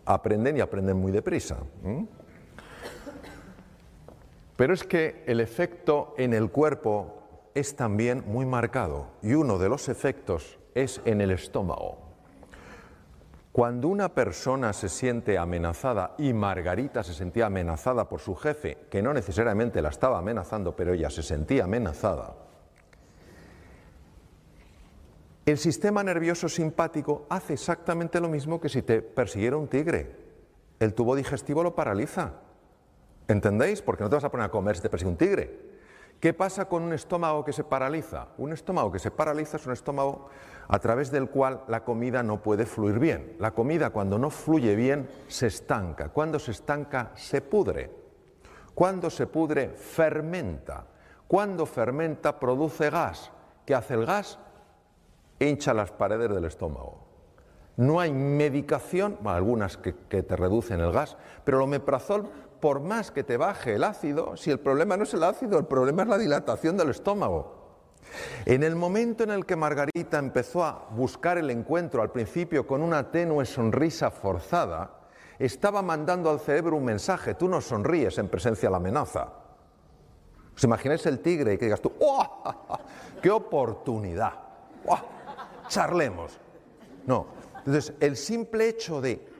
aprenden y aprenden muy deprisa. Pero es que el efecto en el cuerpo es también muy marcado y uno de los efectos es en el estómago. Cuando una persona se siente amenazada, y Margarita se sentía amenazada por su jefe, que no necesariamente la estaba amenazando, pero ella se sentía amenazada, el sistema nervioso simpático hace exactamente lo mismo que si te persiguiera un tigre. El tubo digestivo lo paraliza. ¿Entendéis? Porque no te vas a poner a comer si te persigue un tigre. ¿Qué pasa con un estómago que se paraliza? Un estómago que se paraliza es un estómago a través del cual la comida no puede fluir bien. La comida, cuando no fluye bien, se estanca. Cuando se estanca, se pudre. Cuando se pudre, fermenta. Cuando fermenta, produce gas. ¿Qué hace el gas? Hincha las paredes del estómago. No hay medicación, bueno, algunas que te reducen el gas, pero el omeprazol, por más que te baje el ácido, si el problema no es el ácido, el problema es la dilatación del estómago. En el momento en el que Margarita empezó a buscar el encuentro al principio con una tenue sonrisa forzada, estaba mandando al cerebro un mensaje: tú no sonríes en presencia de la amenaza. ¿Os imagináis el tigre y que digas tú, ¡oh, qué oportunidad! ¡Oh, charlemos! No. Entonces, el simple hecho de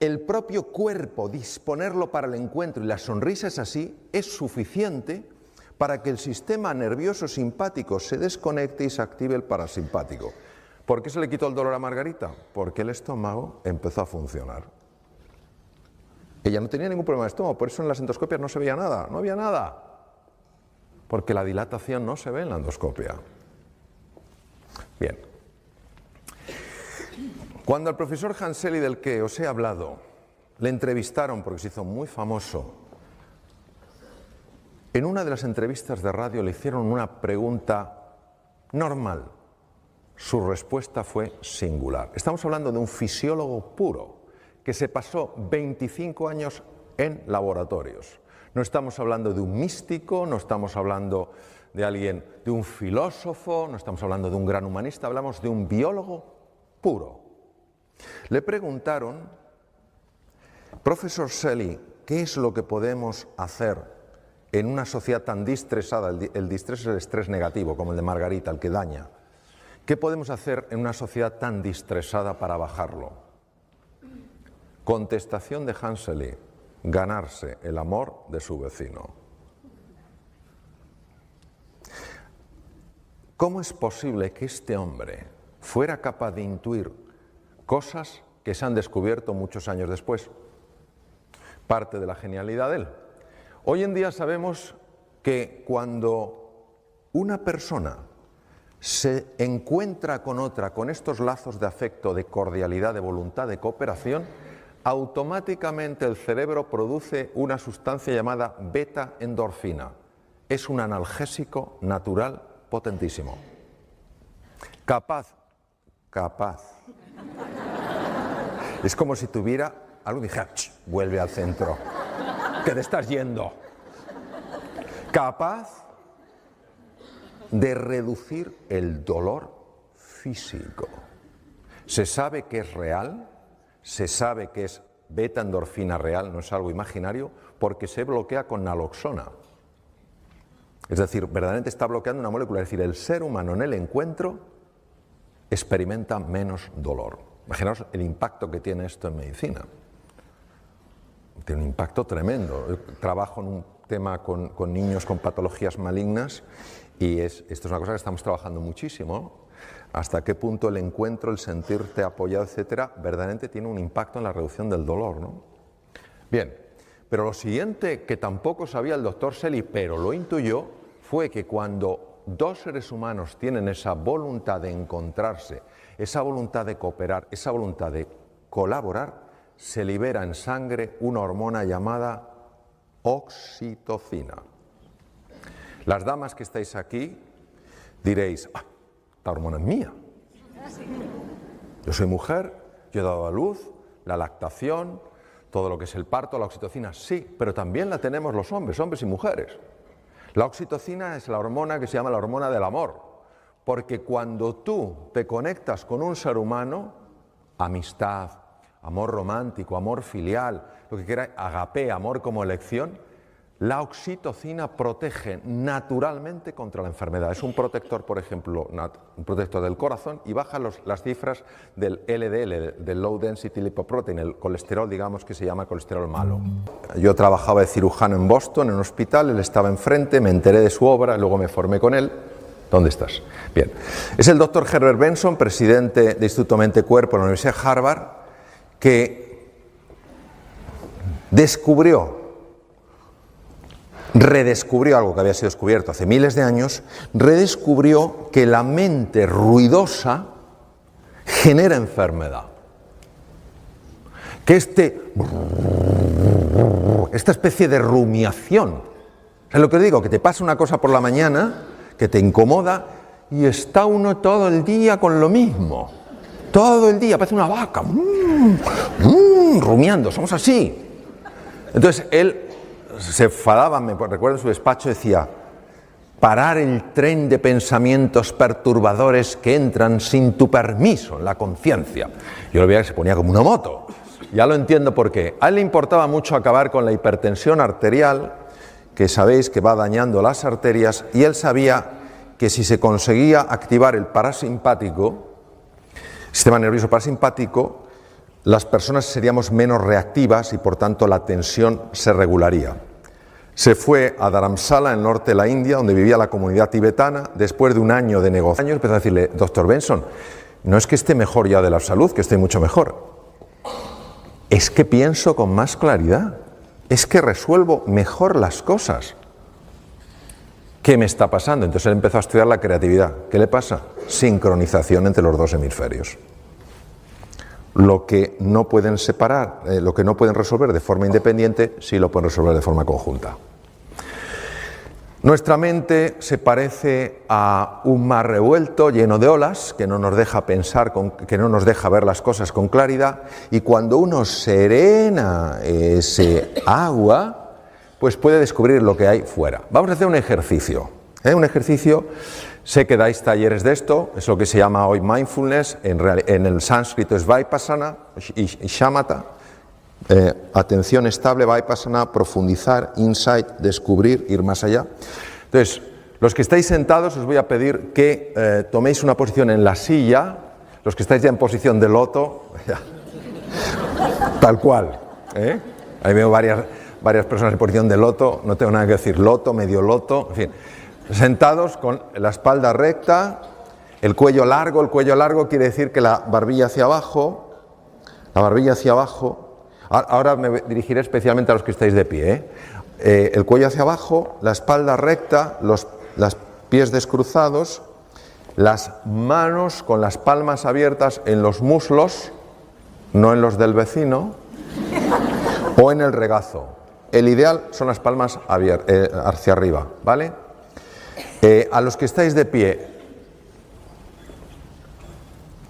el propio cuerpo disponerlo para el encuentro y la sonrisa es así, es suficiente para que el sistema nervioso simpático se desconecte y se active el parasimpático. ¿Por qué se le quitó el dolor a Margarita? Porque el estómago empezó a funcionar. Ella no tenía ningún problema de estómago, por eso en las endoscopias no se veía nada, no había nada. Porque la dilatación no se ve en la endoscopia. Bien. Cuando al profesor Hanseli, del que os he hablado, le entrevistaron porque se hizo muy famoso, en una de las entrevistas de radio le hicieron una pregunta normal. Su respuesta fue singular. Estamos hablando de un fisiólogo puro que se pasó 25 años en laboratorios. No estamos hablando de un místico, no estamos hablando de alguien, de un filósofo, no estamos hablando de un gran humanista, hablamos de un biólogo puro. Le preguntaron, profesor Selly, ¿qué es lo que podemos hacer en una sociedad tan distresada? El distrés es el estrés negativo, como el de Margarita, el que daña. ¿Qué podemos hacer en una sociedad tan distresada para bajarlo? Contestación de Hanseli: ganarse el amor de su vecino. ¿Cómo es posible que este hombre fuera capaz de intuir cosas que se han descubierto muchos años después? Parte de la genialidad de él. Hoy en día sabemos que cuando una persona se encuentra con otra, con estos lazos de afecto, de cordialidad, de voluntad, de cooperación, automáticamente el cerebro produce una sustancia llamada beta-endorfina. Es un analgésico natural potentísimo. Capaz. Es como si tuviera algo y dijera, vuelve al centro, que te estás yendo. Capaz de reducir el dolor físico. Se sabe que es real, se sabe que es beta-endorfina real, no es algo imaginario, porque se bloquea con naloxona. Es decir, verdaderamente está bloqueando una molécula, es decir, el ser humano en el encuentro experimenta menos dolor. Imaginaos el impacto que tiene esto en medicina. Tiene un impacto tremendo. Yo trabajo en un tema con niños con patologías malignas y esto es una cosa que estamos trabajando muchísimo. Hasta qué punto el encuentro, el sentirte apoyado, etcétera, verdaderamente tiene un impacto en la reducción del dolor, ¿no? Bien, pero lo siguiente que tampoco sabía el doctor Selly, pero lo intuyó, fue que cuando dos seres humanos tienen esa voluntad de encontrarse, esa voluntad de cooperar, esa voluntad de colaborar, se libera en sangre una hormona llamada oxitocina. Las damas que estáis aquí diréis, esta hormona es mía. Yo soy mujer, yo he dado a luz, la lactación, todo lo que es el parto, la oxitocina, sí, pero también la tenemos los hombres y mujeres. La oxitocina es la hormona que se llama la hormona del amor, porque cuando tú te conectas con un ser humano, amistad, amor romántico, amor filial, lo que quieras, agapé, amor como elección, La oxitocina protege naturalmente contra la enfermedad. Es un protector, por ejemplo, un protector del corazón y baja las cifras del LDL, del Low Density Lipoprotein, el colesterol, digamos, que se llama colesterol malo. Yo trabajaba de cirujano en Boston, en un hospital, él estaba enfrente, me enteré de su obra, luego me formé con él. ¿Dónde estás? Bien. Es el doctor Herbert Benson, presidente del Instituto Mente-Cuerpo en la Universidad de Harvard, que redescubrió algo que había sido descubierto hace miles de años, redescubrió que la mente ruidosa genera enfermedad. Que esta especie de rumiación, es lo que digo, que te pasa una cosa por la mañana que te incomoda y está uno todo el día con lo mismo. Todo el día, parece una vaca, rumiando, somos así. Entonces él se enfadaba, me recuerdo en su despacho, decía: parar el tren de pensamientos perturbadores que entran sin tu permiso en la conciencia. Yo lo veía que se ponía como una moto. Ya lo entiendo por qué. A él le importaba mucho acabar con la hipertensión arterial, que sabéis que va dañando las arterias, y él sabía que si se conseguía activar el parasimpático, sistema nervioso parasimpático, las personas seríamos menos reactivas y por tanto la tensión se regularía. Se fue a Dharamsala, en el norte de la India, donde vivía la comunidad tibetana. Después de un año de negociaciones empezó a decirle: doctor Benson, no es que esté mejor ya de la salud, que estoy mucho mejor, es que pienso con más claridad, es que resuelvo mejor las cosas. ¿Qué me está pasando? Entonces él empezó a estudiar la creatividad. ¿Qué le pasa? Sincronización entre los dos hemisferios. Lo que no pueden separar, lo que no pueden resolver de forma independiente, sí lo pueden resolver de forma conjunta. Nuestra mente se parece a un mar revuelto lleno de olas que no nos deja pensar, que no nos deja ver las cosas con claridad, y cuando uno serena ese agua, pues puede descubrir lo que hay fuera. Vamos a hacer un ejercicio. Un ejercicio, sé que dais talleres de esto, es lo que se llama hoy mindfulness, en el sánscrito es vipassana y shamatha, atención estable, vipassana, profundizar, insight, descubrir, ir más allá. Entonces, los que estáis sentados os voy a pedir que toméis una posición en la silla, los que estáis ya en posición de loto, tal cual, ahí veo varias personas en posición de loto, no tengo nada que decir, loto, medio loto, en fin. Sentados con la espalda recta, el cuello largo quiere decir que la barbilla hacia abajo, ahora me dirigiré especialmente a los que estáis de pie, el cuello hacia abajo, la espalda recta, los pies descruzados, las manos con las palmas abiertas en los muslos, no en los del vecino, o en el regazo. El ideal son las palmas hacia arriba, ¿vale? A los que estáis de pie,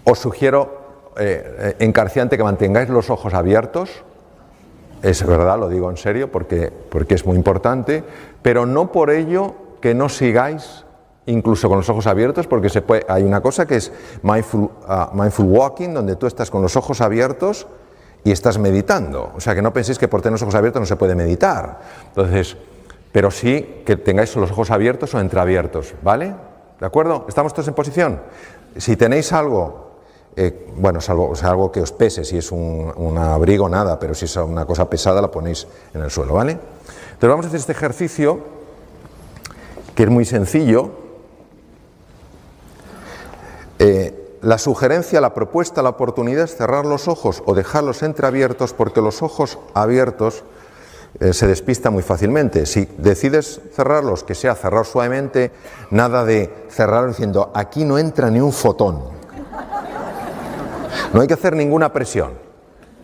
os sugiero encarecidamente que mantengáis los ojos abiertos. Es verdad, lo digo en serio, porque es muy importante, pero no por ello que no sigáis incluso con los ojos abiertos, porque hay una cosa que es mindful walking, donde tú estás con los ojos abiertos y estás meditando. O sea, que no penséis que por tener los ojos abiertos no se puede meditar. Entonces, pero sí que tengáis los ojos abiertos o entreabiertos, ¿vale? ¿De acuerdo? ¿Estamos todos en posición? Si tenéis algo, algo que os pese, si es un abrigo, nada, pero si es una cosa pesada la ponéis en el suelo, ¿vale? Entonces vamos a hacer este ejercicio, que es muy sencillo. La sugerencia, la propuesta, la oportunidad es cerrar los ojos o dejarlos entreabiertos, porque los ojos abiertos se despista muy fácilmente. Si decides cerrarlos, que sea cerrar suavemente, nada de cerrar diciendo aquí no entra ni un fotón. No hay que hacer ninguna presión.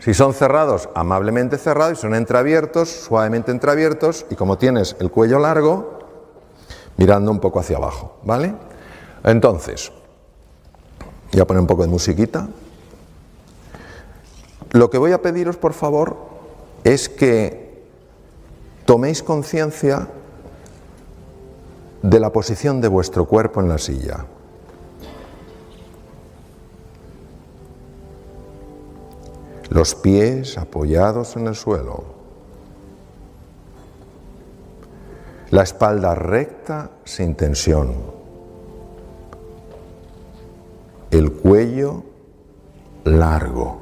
Si son cerrados, amablemente cerrados, y son entreabiertos, suavemente entreabiertos, y como tienes el cuello largo, mirando un poco hacia abajo, ¿vale? Entonces, voy a poner un poco de musiquita. Lo que voy a pediros, por favor, es que toméis conciencia de la posición de vuestro cuerpo en la silla. Los pies apoyados en el suelo. la espalda recta sin tensión, el cuello largo,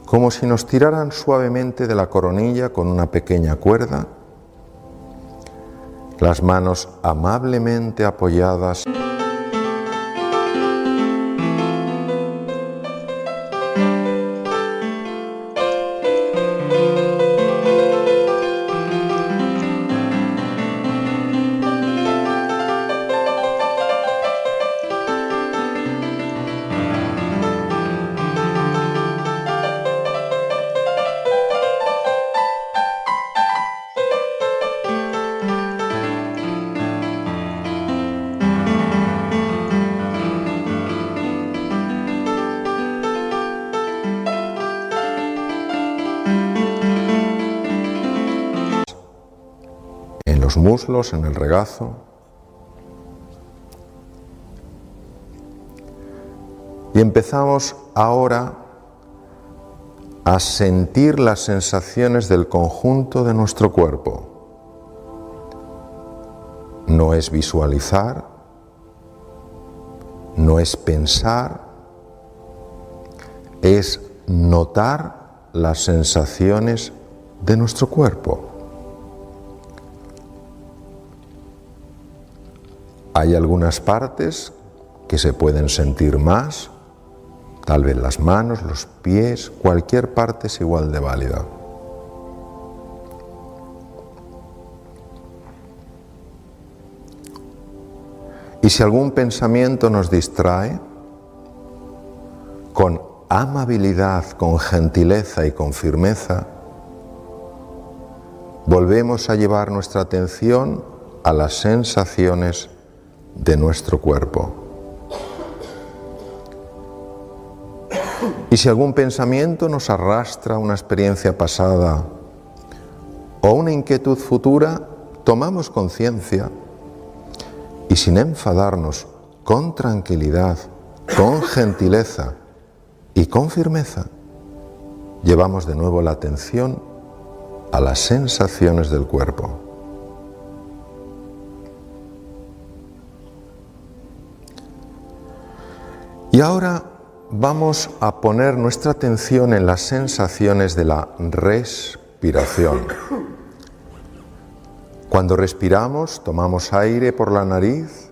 como si nos tiraran suavemente de la coronilla con una pequeña cuerda, las manos amablemente apoyadas en los muslos, en el regazo. Y empezamos ahora a sentir las sensaciones del conjunto de nuestro cuerpo. No es visualizar, no es pensar, es notar las sensaciones de nuestro cuerpo. Hay algunas partes que se pueden sentir más, tal vez las manos, los pies, cualquier parte es igual de válida. Y si algún pensamiento nos distrae, con amabilidad, con gentileza y con firmeza, volvemos a llevar nuestra atención a las sensaciones de nuestro cuerpo. Y si algún pensamiento nos arrastra a una experiencia pasada o una inquietud futura, tomamos conciencia y sin enfadarnos, con tranquilidad, con gentileza y con firmeza, llevamos de nuevo la atención a las sensaciones del cuerpo. Y ahora vamos a poner nuestra atención en las sensaciones de la respiración. Cuando respiramos, tomamos aire por la nariz.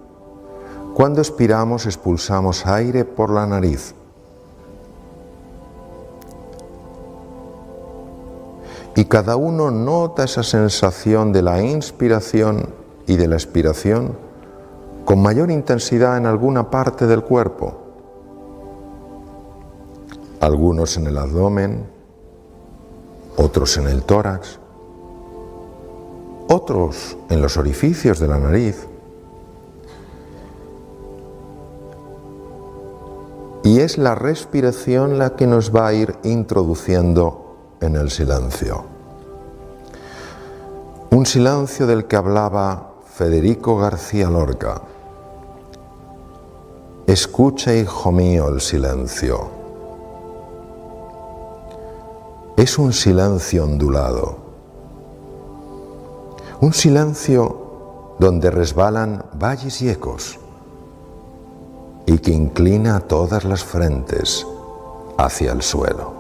Cuando expiramos, expulsamos aire por la nariz. Y cada uno nota esa sensación de la inspiración y de la expiración con mayor intensidad en alguna parte del cuerpo. Algunos en el abdomen, otros en el tórax, otros en los orificios de la nariz. Y es la respiración la que nos va a ir introduciendo en el silencio. Un silencio del que hablaba Federico García Lorca. Escucha, hijo mío, el silencio. Es un silencio ondulado, un silencio donde resbalan valles y ecos y que inclina todas las frentes hacia el suelo.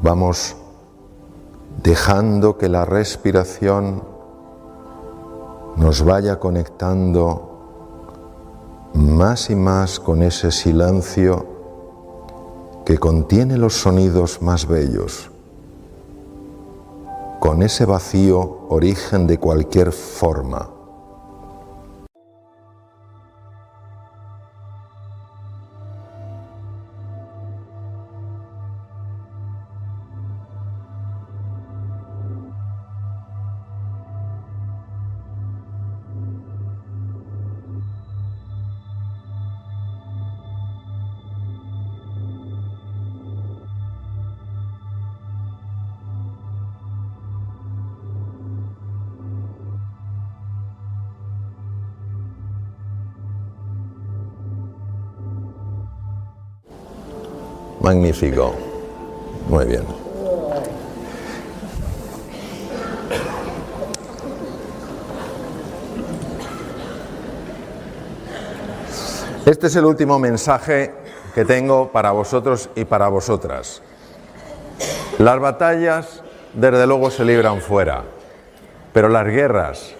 Vamos dejando que la respiración nos vaya conectando más y más con ese silencio que contiene los sonidos más bellos, con ese vacío origen de cualquier forma. Magnífico. Muy bien. Este es el último mensaje que tengo para vosotros y para vosotras. Las batallas, desde luego, se libran fuera, pero las guerras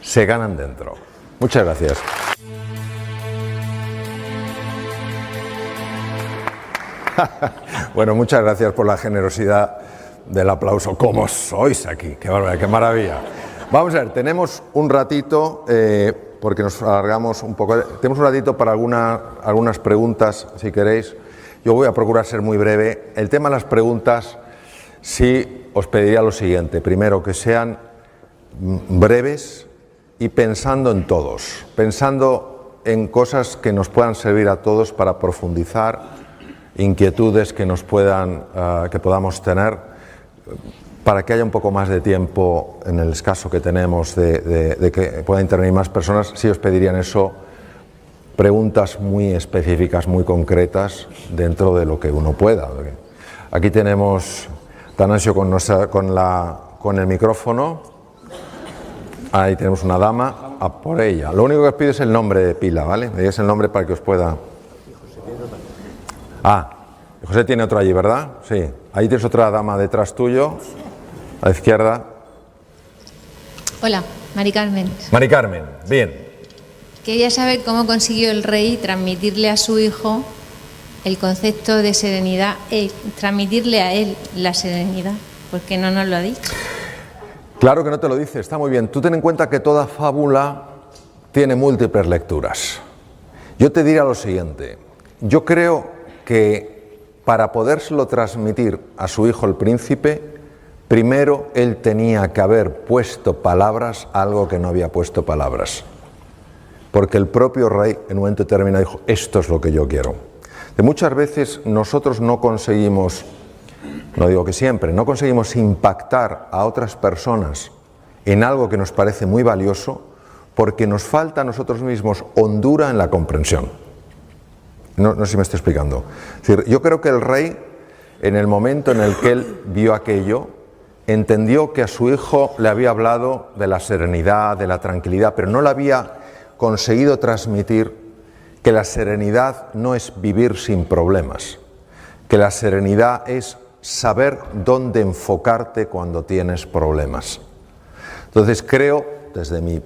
se ganan dentro. Muchas gracias. Bueno, muchas gracias por la generosidad del aplauso. ¿Cómo sois aquí? ¡Qué barbaridad, qué maravilla! Vamos a ver, tenemos un ratito, porque nos alargamos un poco, tenemos un ratito para algunas preguntas, si queréis. Yo voy a procurar ser muy breve. El tema de las preguntas, sí os pediría lo siguiente. Primero, que sean breves y pensando en todos, pensando en cosas que nos puedan servir a todos para profundizar, inquietudes que que podamos tener, para que haya un poco más de tiempo en el escaso que tenemos de que puedan intervenir más personas. Sí os pedirían eso, preguntas muy específicas, muy concretas, dentro de lo que uno pueda. Aquí tenemos Tanasio con el micrófono. Ahí tenemos una dama, a por ella. Lo único que os pido es el nombre de pila, ¿vale? Me digáis el nombre para que os pueda... Ah, José tiene otro allí, ¿verdad? Sí. Ahí tienes otra dama detrás tuyo, a la izquierda. Hola, Mari Carmen. Mari Carmen, bien. Quería saber cómo consiguió el rey transmitirle a su hijo el concepto de serenidad, transmitirle a él la serenidad, porque no nos lo ha dicho. Claro que no te lo dice, está muy bien. Tú ten en cuenta que toda fábula tiene múltiples lecturas. Yo te diría lo siguiente. Yo creo que para podérselo transmitir a su hijo el príncipe, primero él tenía que haber puesto palabras a algo que no había puesto palabras. Porque el propio rey en un momento determinado dijo, esto es lo que yo quiero. De muchas veces nosotros no conseguimos, no digo que siempre, no conseguimos impactar a otras personas en algo que nos parece muy valioso porque nos falta a nosotros mismos hondura en la comprensión. No sé si me estoy explicando. Es decir, yo creo que el rey, en el momento en el que él vio aquello, entendió que a su hijo le había hablado de la serenidad, de la tranquilidad, pero no le había conseguido transmitir que la serenidad no es vivir sin problemas, que la serenidad es saber dónde enfocarte cuando tienes problemas. Entonces creo, desde mi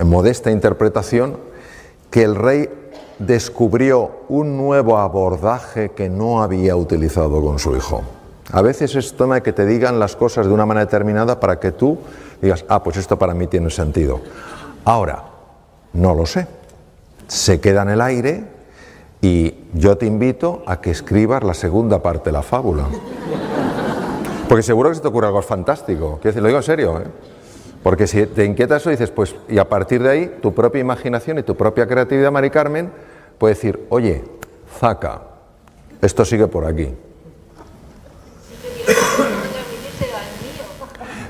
modesta interpretación, que el rey descubrió un nuevo abordaje que no había utilizado con su hijo. A veces es tema de que te digan las cosas de una manera determinada para que tú digas, ah, pues esto para mí tiene sentido. Ahora, no lo sé. Se queda en el aire y yo te invito a que escribas la segunda parte de la fábula. Porque seguro que se te ocurre algo fantástico. Quiero decir, lo digo en serio, ¿eh? Porque si te inquieta eso, dices, pues, y a partir de ahí, tu propia imaginación y tu propia creatividad, Mari Carmen, puede decir, oye, zaca, esto sigue por aquí.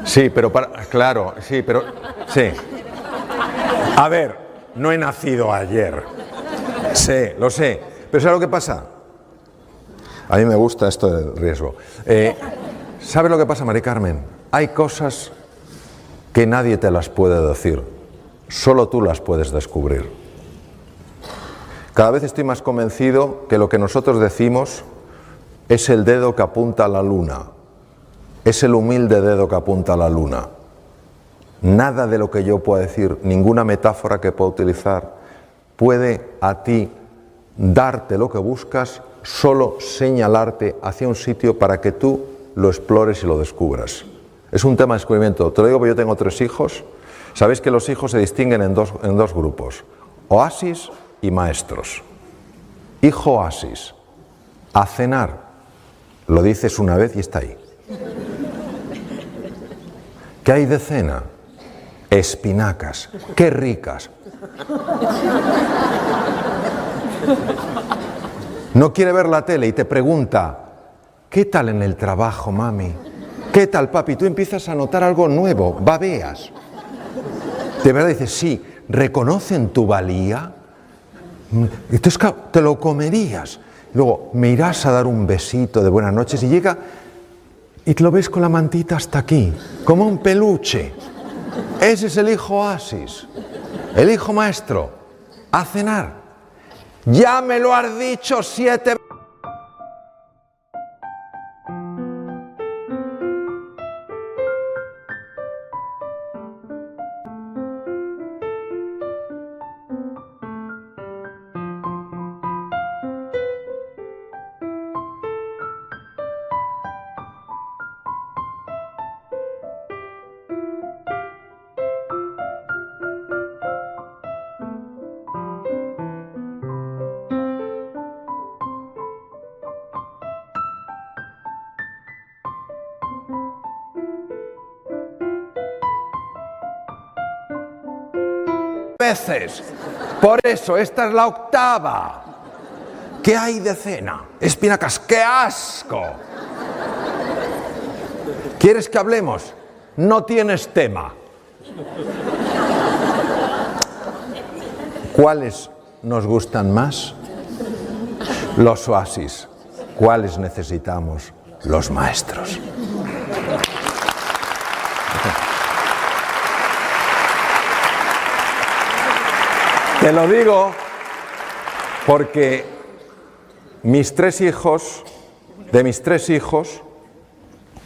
Sí, pero claro, sí, pero, sí. A ver, no he nacido ayer. Sé, lo sé. Pero ¿sabes lo que pasa? A mí me gusta esto del riesgo. ¿Sabes lo que pasa, Mari Carmen? Hay cosas que nadie te las puede decir, solo tú las puedes descubrir. Cada vez estoy más convencido que lo que nosotros decimos es el dedo que apunta a la luna, es el humilde dedo que apunta a la luna. Nada de lo que yo pueda decir, ninguna metáfora que pueda utilizar, puede a ti darte lo que buscas, solo señalarte hacia un sitio para que tú lo explores y lo descubras. Es un tema de descubrimiento. Te lo digo porque yo tengo 3 hijos. Sabéis que los hijos se distinguen en dos grupos, oasis y maestros. Hijo oasis, a cenar, lo dices una vez y está ahí. ¿Qué hay de cena? Espinacas, qué ricas. No quiere ver la tele y te pregunta, ¿qué tal en el trabajo, mami? ¿Qué tal, papi? Tú empiezas a notar algo nuevo, babeas. De verdad dices, sí, ¿reconocen tu valía? Entonces, claro, te lo comerías. luego me irás a dar un besito de buenas noches y llega y te lo ves con la mantita hasta aquí, como un peluche. Ese es el hijo oasis, el hijo maestro, a cenar. Ya me lo has dicho 7 veces. Por eso, esta es la octava. ¿Qué hay de cena? Espinacas, ¡qué asco! ¿Quieres que hablemos? No tienes tema. ¿Cuáles nos gustan más? Los oasis. ¿Cuáles necesitamos? Los maestros. Te lo digo porque de mis tres hijos,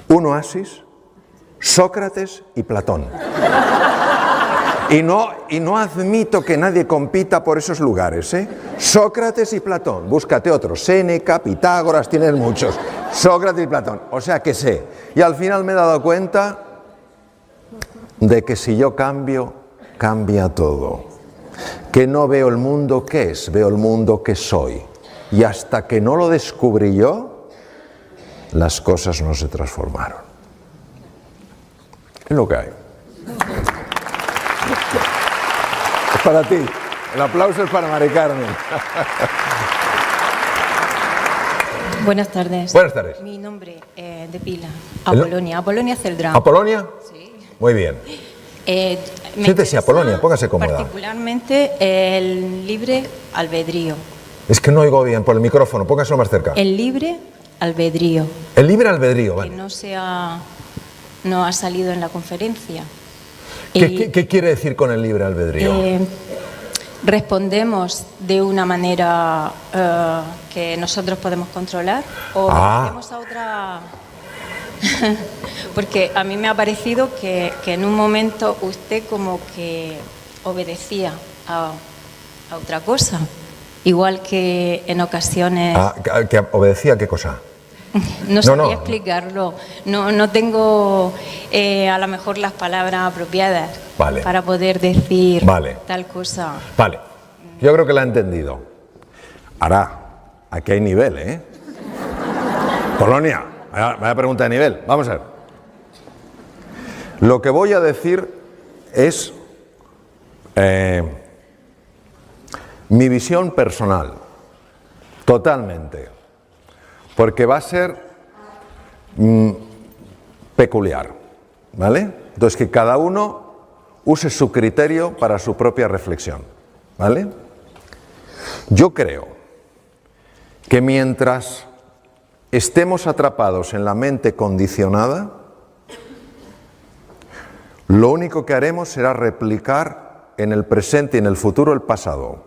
un oasis, Sócrates y Platón. Y no admito que nadie compita por esos lugares, ¿eh? Sócrates y Platón, búscate otros, Séneca, Pitágoras, tienes muchos, Sócrates y Platón, o sea que sé. Y al final me he dado cuenta de que si yo cambio, cambia todo. Que no veo el mundo que es, veo el mundo que soy. Y hasta que no lo descubrí yo, las cosas no se transformaron. Es lo que hay. Es para ti. El aplauso es para Mari Carmen. Buenas tardes. Buenas tardes. Mi nombre es de pila. Apolonia Celdrán. ¿Apolonia? Sí. Muy bien. Siéntese, Apolonia, póngase cómoda. Particularmente el libre albedrío. Es que no oigo bien por el micrófono, póngaselo más cerca. El libre albedrío. El libre albedrío, vale. Que no ha salido en la conferencia. ¿Qué quiere decir con el libre albedrío? ¿Respondemos de una manera que nosotros podemos controlar o obedecemos a otra? Porque a mí me ha parecido que en un momento usted como que obedecía a otra cosa, igual que en ocasiones... ¿Que obedecía a qué cosa? No sabría explicarlo, no tengo a lo mejor las palabras apropiadas para poder decir tal cosa. Vale, yo creo que la he entendido. Ahora, aquí hay nivel, ¿eh? Polonia, vaya pregunta de nivel, vamos a ver. Lo que voy a decir es mi visión personal, totalmente. Porque va a ser peculiar, ¿vale? Entonces, que cada uno use su criterio para su propia reflexión, ¿vale? Yo creo que mientras estemos atrapados en la mente condicionada, lo único que haremos será replicar en el presente y en el futuro el pasado.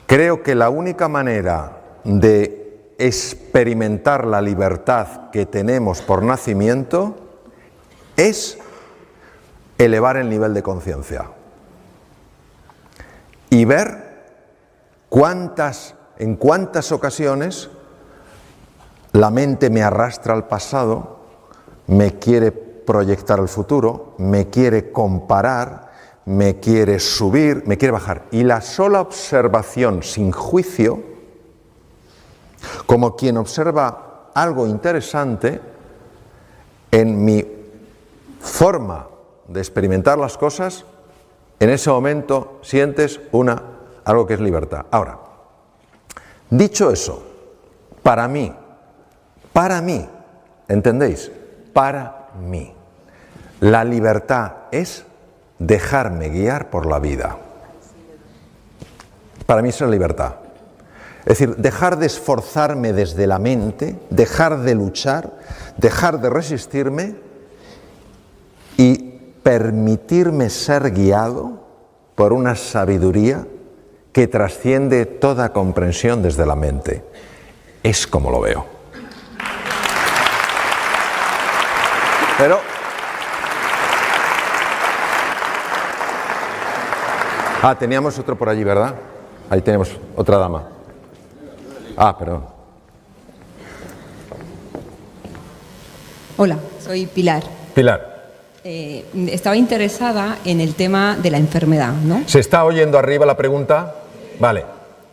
Creo que la única manera de experimentar la libertad que tenemos por nacimiento es elevar el nivel de conciencia y ver en cuántas ocasiones la mente me arrastra al pasado, me quiere proyectar al futuro, me quiere comparar, me quiere subir, me quiere bajar. Y la sola observación sin juicio, como quien observa algo interesante, en mi forma de experimentar las cosas, en ese momento sientes algo que es libertad. Ahora, dicho eso, para mí, ¿entendéis? Para mí, la libertad es dejarme guiar por la vida. Para mí es la libertad. Es decir, dejar de esforzarme desde la mente, dejar de luchar, dejar de resistirme y permitirme ser guiado por una sabiduría que trasciende toda comprensión desde la mente. Es como lo veo. Pero teníamos otro por allí, ¿verdad? Ahí tenemos otra dama. Perdón. Hola, soy Pilar. Pilar. Estaba interesada en el tema de la enfermedad, ¿no? ¿Se está oyendo arriba la pregunta? Vale.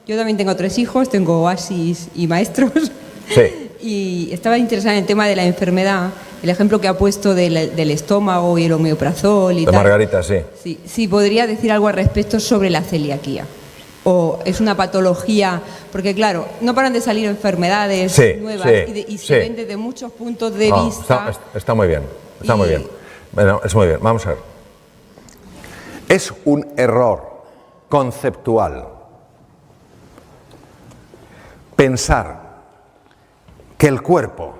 Yo también tengo 3 hijos, tengo oasis y maestros. Sí. Y estaba interesada en el tema de la enfermedad, el ejemplo que ha puesto del estómago y el omeprazol y De tal. Margarita, sí. Sí, podría decir algo al respecto sobre la celiaquía. O es una patología, porque claro, no paran de salir enfermedades nuevas y se ven desde muchos puntos de vista. Está muy bien, muy bien. Bueno, es muy bien, vamos a ver. Es un error conceptual pensar que el cuerpo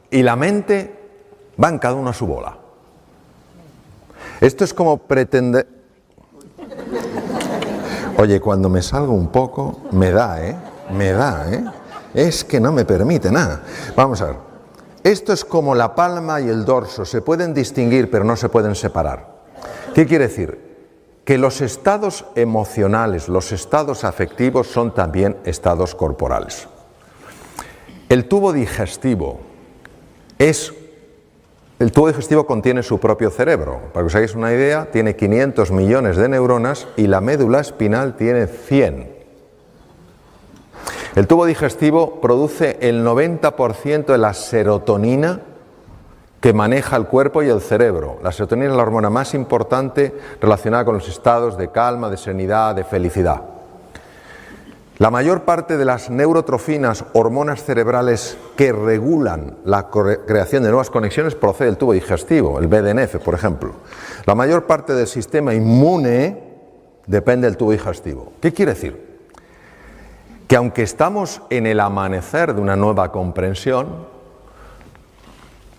y la mente van cada uno a su bola. Esto es como pretender... Oye, cuando me salgo un poco, me da, ¿eh? Es que no me permite nada. Vamos a ver. Esto es como la palma y el dorso. Se pueden distinguir, pero no se pueden separar. ¿Qué quiere decir? Que los estados emocionales, los estados afectivos son también estados corporales. El tubo digestivo contiene su propio cerebro. Para que os hagáis una idea, tiene 500 millones de neuronas y la médula espinal tiene 100. El tubo digestivo produce el 90% de la serotonina que maneja el cuerpo y el cerebro. La serotonina es la hormona más importante relacionada con los estados de calma, de serenidad, de felicidad. La mayor parte de las neurotrofinas, hormonas cerebrales que regulan la creación de nuevas conexiones, procede del tubo digestivo, el BDNF, por ejemplo. La mayor parte del sistema inmune depende del tubo digestivo. ¿Qué quiere decir? Que aunque estamos en el amanecer de una nueva comprensión,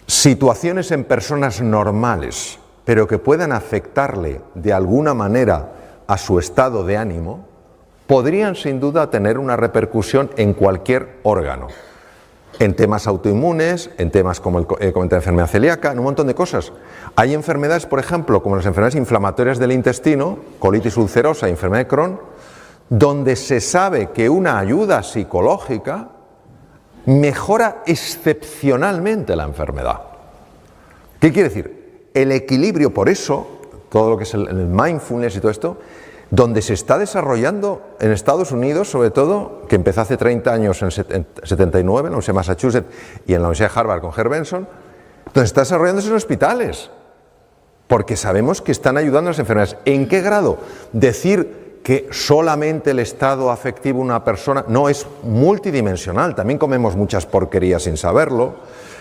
situaciones en personas normales, pero que puedan afectarle de alguna manera a su estado de ánimo, podrían sin duda tener una repercusión en cualquier órgano, en temas autoinmunes, en temas como la enfermedad celíaca, en un montón de cosas. Hay enfermedades, por ejemplo, como las enfermedades inflamatorias del intestino, colitis ulcerosa y enfermedad de Crohn, donde se sabe que una ayuda psicológica mejora excepcionalmente la enfermedad. ¿Qué quiere decir? El equilibrio, por eso, todo lo que es el mindfulness y todo esto, donde se está desarrollando en Estados Unidos, sobre todo, que empezó hace 30 años, en 79, en la Universidad de Massachusetts y en la Universidad de Harvard con Herb Benson, donde está desarrollándose en hospitales, porque sabemos que están ayudando a las enfermedades. ¿En qué grado? Decir que solamente el estado afectivo de una persona no es multidimensional, también comemos muchas porquerías sin saberlo,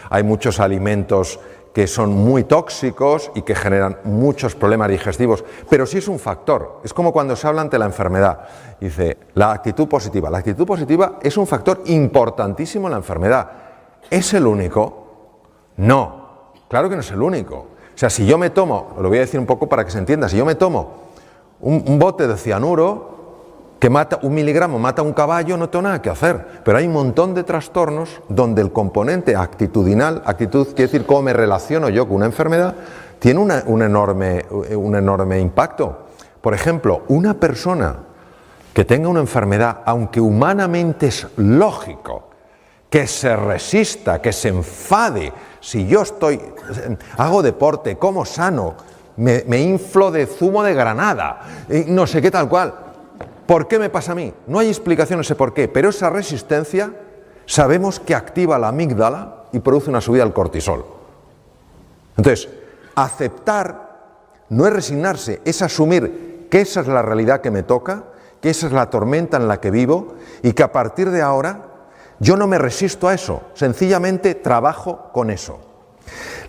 hay muchos alimentos que son muy tóxicos y que generan muchos problemas digestivos, pero sí es un factor. Es como cuando se habla ante la enfermedad. Dice, la actitud positiva. La actitud positiva es un factor importantísimo en la enfermedad. ¿Es el único? No, claro que no es el único. O sea, si yo me tomo, lo voy a decir un poco para que se entienda, si yo me tomo un bote de cianuro que mata 1 miligramo, mata a un caballo, no tengo nada que hacer. Pero hay un montón de trastornos donde el componente actitudinal, actitud quiere decir cómo me relaciono yo con una enfermedad, tiene un enorme impacto. Por ejemplo, una persona que tenga una enfermedad, aunque humanamente es lógico que se resista, que se enfade, si yo hago deporte, como sano, me inflo de zumo de granada, no sé qué tal cual. ¿Por qué me pasa a mí? No hay explicación, no sé por qué, pero esa resistencia sabemos que activa la amígdala y produce una subida del cortisol. Entonces, aceptar no es resignarse, es asumir que esa es la realidad que me toca, que esa es la tormenta en la que vivo y que a partir de ahora yo no me resisto a eso, sencillamente trabajo con eso.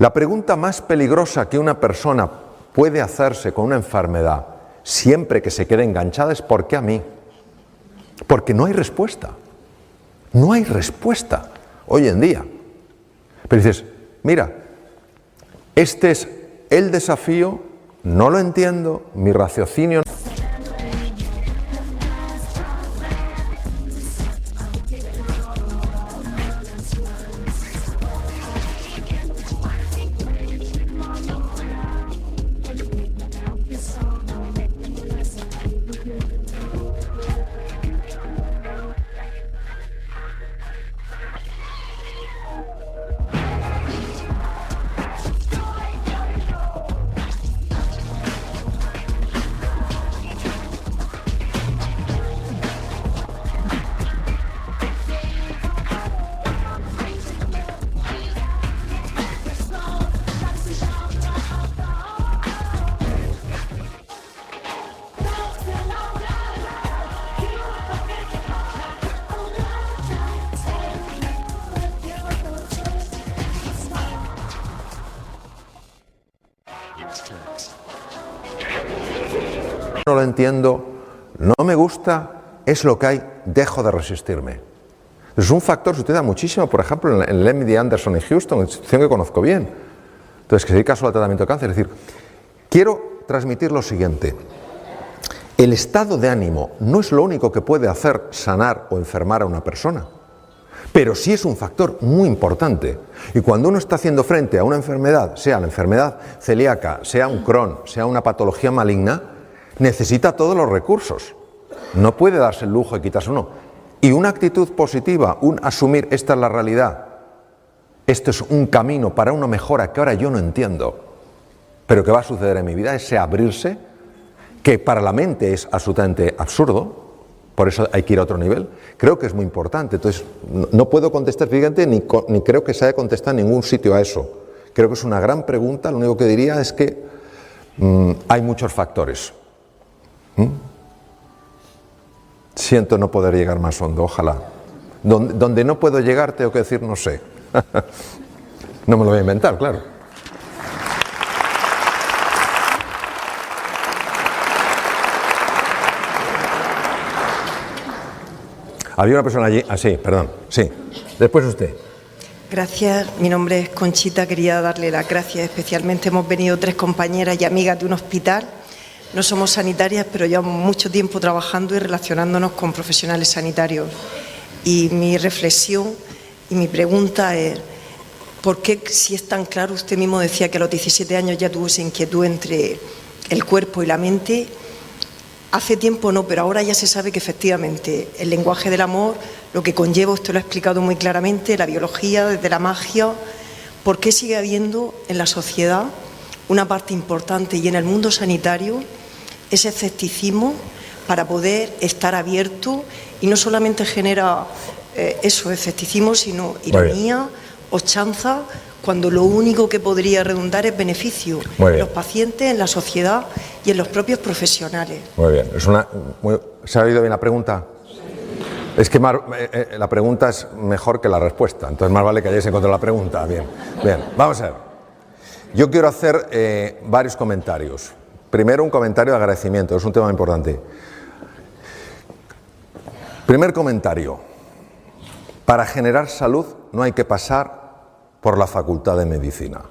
La pregunta más peligrosa que una persona puede hacerse con una enfermedad siempre que se quede enganchada es ¿por qué a mí? Porque no hay respuesta. No hay respuesta hoy en día. Pero dices, mira, este es el desafío, no lo entiendo, mi raciocinio... No lo entiendo, no me gusta, es lo que hay, dejo de resistirme. Es un factor que se utiliza muchísimo, por ejemplo, en el MD Anderson en Houston, institución que conozco bien. Entonces, que se dedica solo al tratamiento de cáncer. Es decir, quiero transmitir lo siguiente. El estado de ánimo no es lo único que puede hacer sanar o enfermar a una persona, pero sí es un factor muy importante. Y cuando uno está haciendo frente a una enfermedad, sea la enfermedad celíaca, sea un Crohn, sea una patología maligna, necesita todos los recursos. No puede darse el lujo de quitarse uno. Y una actitud positiva, un asumir esta es la realidad, esto es un camino para una mejora que ahora yo no entiendo, pero que va a suceder en mi vida, ese abrirse, que para la mente es absolutamente absurdo, por eso hay que ir a otro nivel, creo que es muy importante. Entonces, no puedo contestar, fíjate, ni creo que se haya contestado en ningún sitio a eso. Creo que es una gran pregunta, lo único que diría es que hay muchos factores. Siento no poder llegar más hondo, ojalá. Donde no puedo llegar tengo que decir no sé. No me lo voy a inventar, claro. Había una persona allí, sí, perdón, sí. Después usted. Gracias, mi nombre es Conchita, quería darle las gracias especialmente. Hemos venido 3 compañeras y amigas de un hospital. No somos sanitarias, pero llevamos mucho tiempo trabajando y relacionándonos con profesionales sanitarios. Y mi reflexión y mi pregunta es, ¿por qué, si es tan claro, usted mismo decía que a los 17 años ya tuvo esa inquietud entre el cuerpo y la mente? Hace tiempo no, pero ahora ya se sabe que efectivamente el lenguaje del amor, lo que conlleva, usted lo ha explicado muy claramente, la biología, desde la magia, ¿por qué sigue habiendo en la sociedad una parte importante y en el mundo sanitario ese escepticismo para poder estar abierto y no solamente genera escepticismo, sino ironía o chanza, cuando lo único que podría redundar es beneficio en los pacientes, en la sociedad y en los propios profesionales? Muy bien. ¿Se ha oído bien la pregunta? Es que la pregunta es mejor que la respuesta, entonces más vale que hayáis encontrado la pregunta. Bien, vamos a ver. Yo quiero hacer varios comentarios. Primero, un comentario de agradecimiento, es un tema importante. Primer comentario. Para generar salud no hay que pasar por la Facultad de Medicina.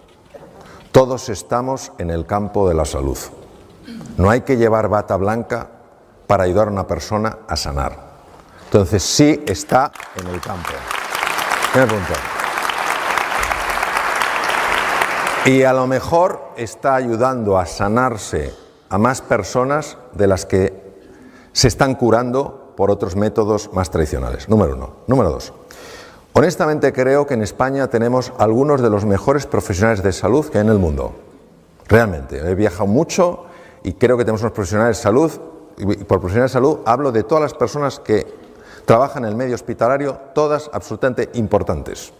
Todos estamos en el campo de la salud. No hay que llevar bata blanca para ayudar a una persona a sanar. Entonces sí está en el campo. Primer punto. Y a lo mejor está ayudando a sanarse a más personas de las que se están curando por otros métodos más tradicionales. Número 1. Número 2. Honestamente creo que en España tenemos algunos de los mejores profesionales de salud que hay en el mundo. Realmente. He viajado mucho y creo que tenemos unos profesionales de salud, y por profesionales de salud hablo de todas las personas que trabajan en el medio hospitalario, todas absolutamente importantes.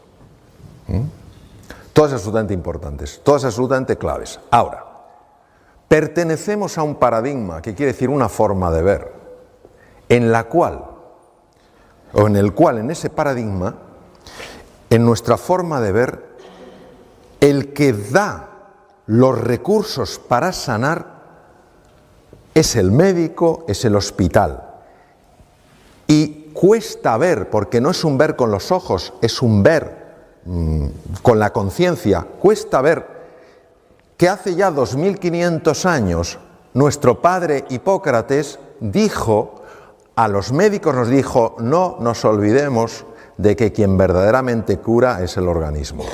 Todas absolutamente importantes, todas absolutamente claves. Ahora, pertenecemos a un paradigma, que quiere decir una forma de ver, en ese paradigma, en nuestra forma de ver, el que da los recursos para sanar es el médico, es el hospital. Y cuesta ver, porque no es un ver con los ojos, es un ver con la conciencia, cuesta ver que hace ya 2500 años nuestro padre Hipócrates dijo, a los médicos nos dijo, no nos olvidemos de que quien verdaderamente cura es el organismo.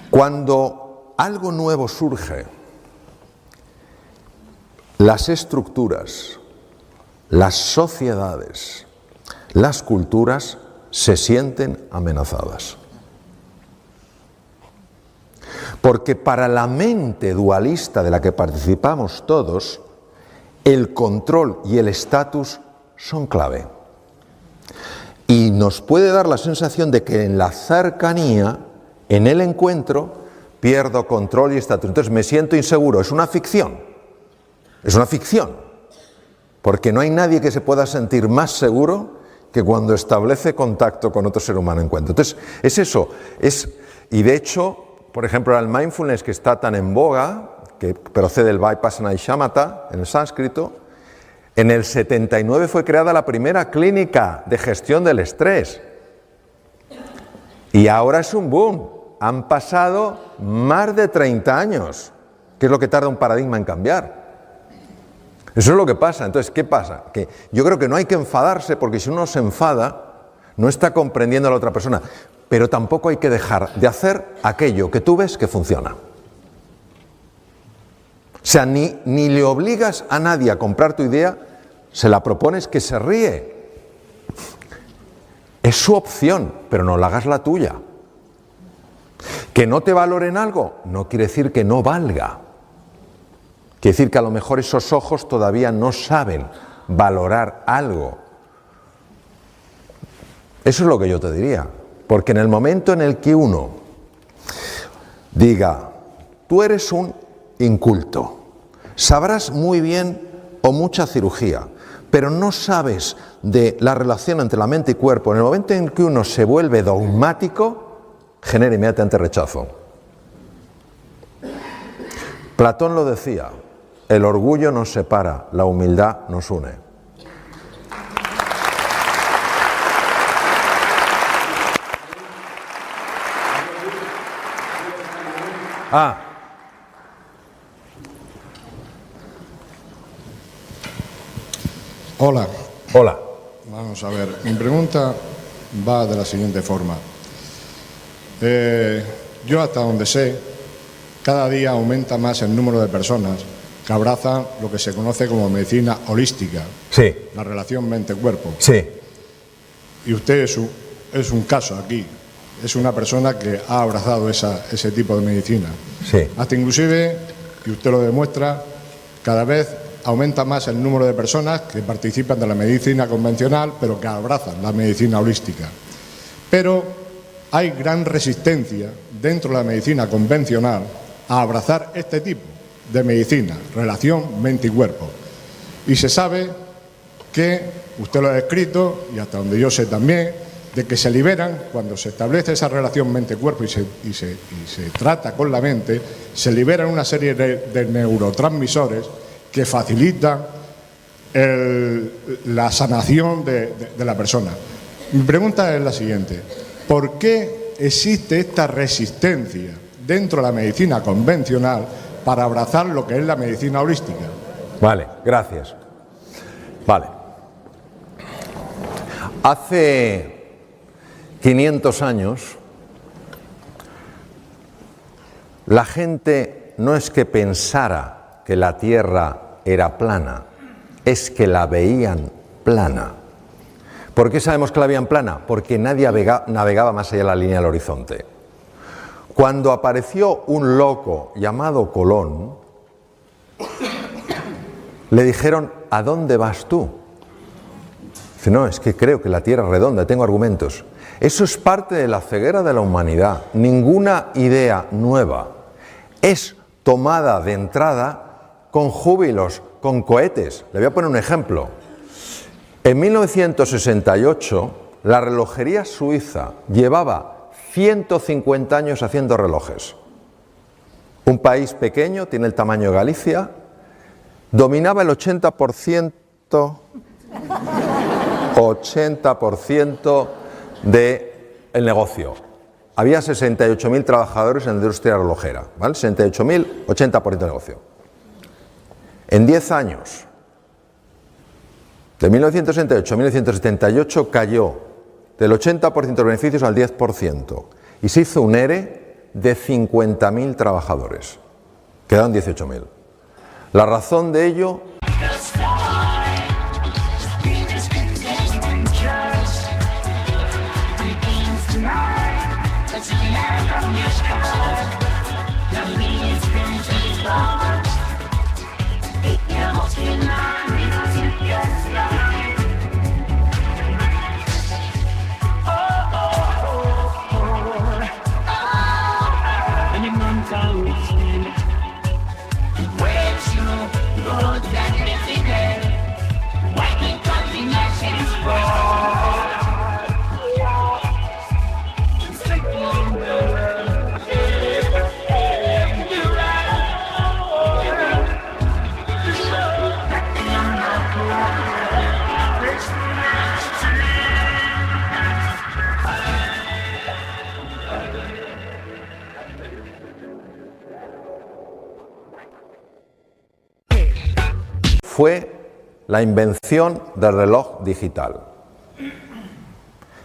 Cuando algo nuevo surge, las estructuras, las sociedades, las culturas se sienten amenazadas. Porque para la mente dualista de la que participamos todos, el control y el estatus son clave. Y nos puede dar la sensación de que en la cercanía, en el encuentro, pierdo control y estatus. Entonces me siento inseguro. Es una ficción. Es una ficción. Porque no hay nadie que se pueda sentir más seguro que cuando establece contacto con otro ser humano en encuentro. Entonces, es eso. Y de hecho, por ejemplo, el mindfulness que está tan en boga, que procede del Vipassana y Shamatha, en el sánscrito, en el 79 fue creada la primera clínica de gestión del estrés. Y ahora es un boom. Han pasado más de 30 años, que es lo que tarda un paradigma en cambiar. Eso es lo que pasa. Entonces, ¿qué pasa? Que yo creo que no hay que enfadarse, porque si uno se enfada, no está comprendiendo a la otra persona. Pero tampoco hay que dejar de hacer aquello que tú ves que funciona. O sea, ni le obligas a nadie a comprar tu idea, se la propones que se ríe. Es su opción, pero no la hagas la tuya. Que no te valoren algo, no quiere decir que no valga. Quiere decir que a lo mejor esos ojos todavía no saben valorar algo. Eso es lo que yo te diría. Porque en el momento en el que uno diga, tú eres un inculto, sabrás muy bien o mucha cirugía, pero no sabes de la relación entre la mente y cuerpo, en el momento en que uno se vuelve dogmático, genera inmediatamente rechazo. Platón lo decía, el orgullo nos separa, la humildad nos une. Hola. Hola. Vamos a ver, mi pregunta va de la siguiente forma. Yo hasta donde sé, cada día aumenta más el número de personas que abrazan lo que se conoce como medicina holística. Sí. La relación mente-cuerpo. Sí. Y usted es un caso aquí. Es una persona que ha abrazado ese tipo de medicina. Sí. Hasta inclusive, y usted lo demuestra, cada vez aumenta más el número de personas que participan de la medicina convencional, pero que abrazan la medicina holística. Pero hay gran resistencia dentro de la medicina convencional a abrazar este tipo de medicina, relación mente y cuerpo. Y se sabe que, usted lo ha descrito, y hasta donde yo sé también, de que se liberan, cuando se establece esa relación mente-cuerpo y se trata con la mente, se liberan una serie de neurotransmisores que facilitan la sanación de la persona. Mi pregunta es la siguiente: ¿por qué existe esta resistencia dentro de la medicina convencional para abrazar lo que es la medicina holística? Vale, gracias. Vale. Hace 500 años, la gente no es que pensara que la Tierra era plana, es que la veían plana. ¿Por qué sabemos que la veían plana? Porque nadie navegaba más allá de la línea del horizonte. Cuando apareció un loco llamado Colón, le dijeron, ¿a dónde vas tú? Dice, no, es que creo que la Tierra es redonda, tengo argumentos. Eso es parte de la ceguera de la humanidad. Ninguna idea nueva es tomada de entrada con júbilos, con cohetes. Le voy a poner un ejemplo. En 1968, la relojería suiza llevaba 150 años haciendo relojes. Un país pequeño, tiene el tamaño de Galicia, dominaba el 80%... 80% del negocio. Había 68.000 trabajadores en la industria relojera, ¿vale? 68.000, 80% del negocio. En 10 años, de 1968 a 1978, cayó del 80% de los beneficios al 10% y se hizo un ERE de 50.000 trabajadores. Quedaron 18.000. La razón de ello... fue la invención del reloj digital,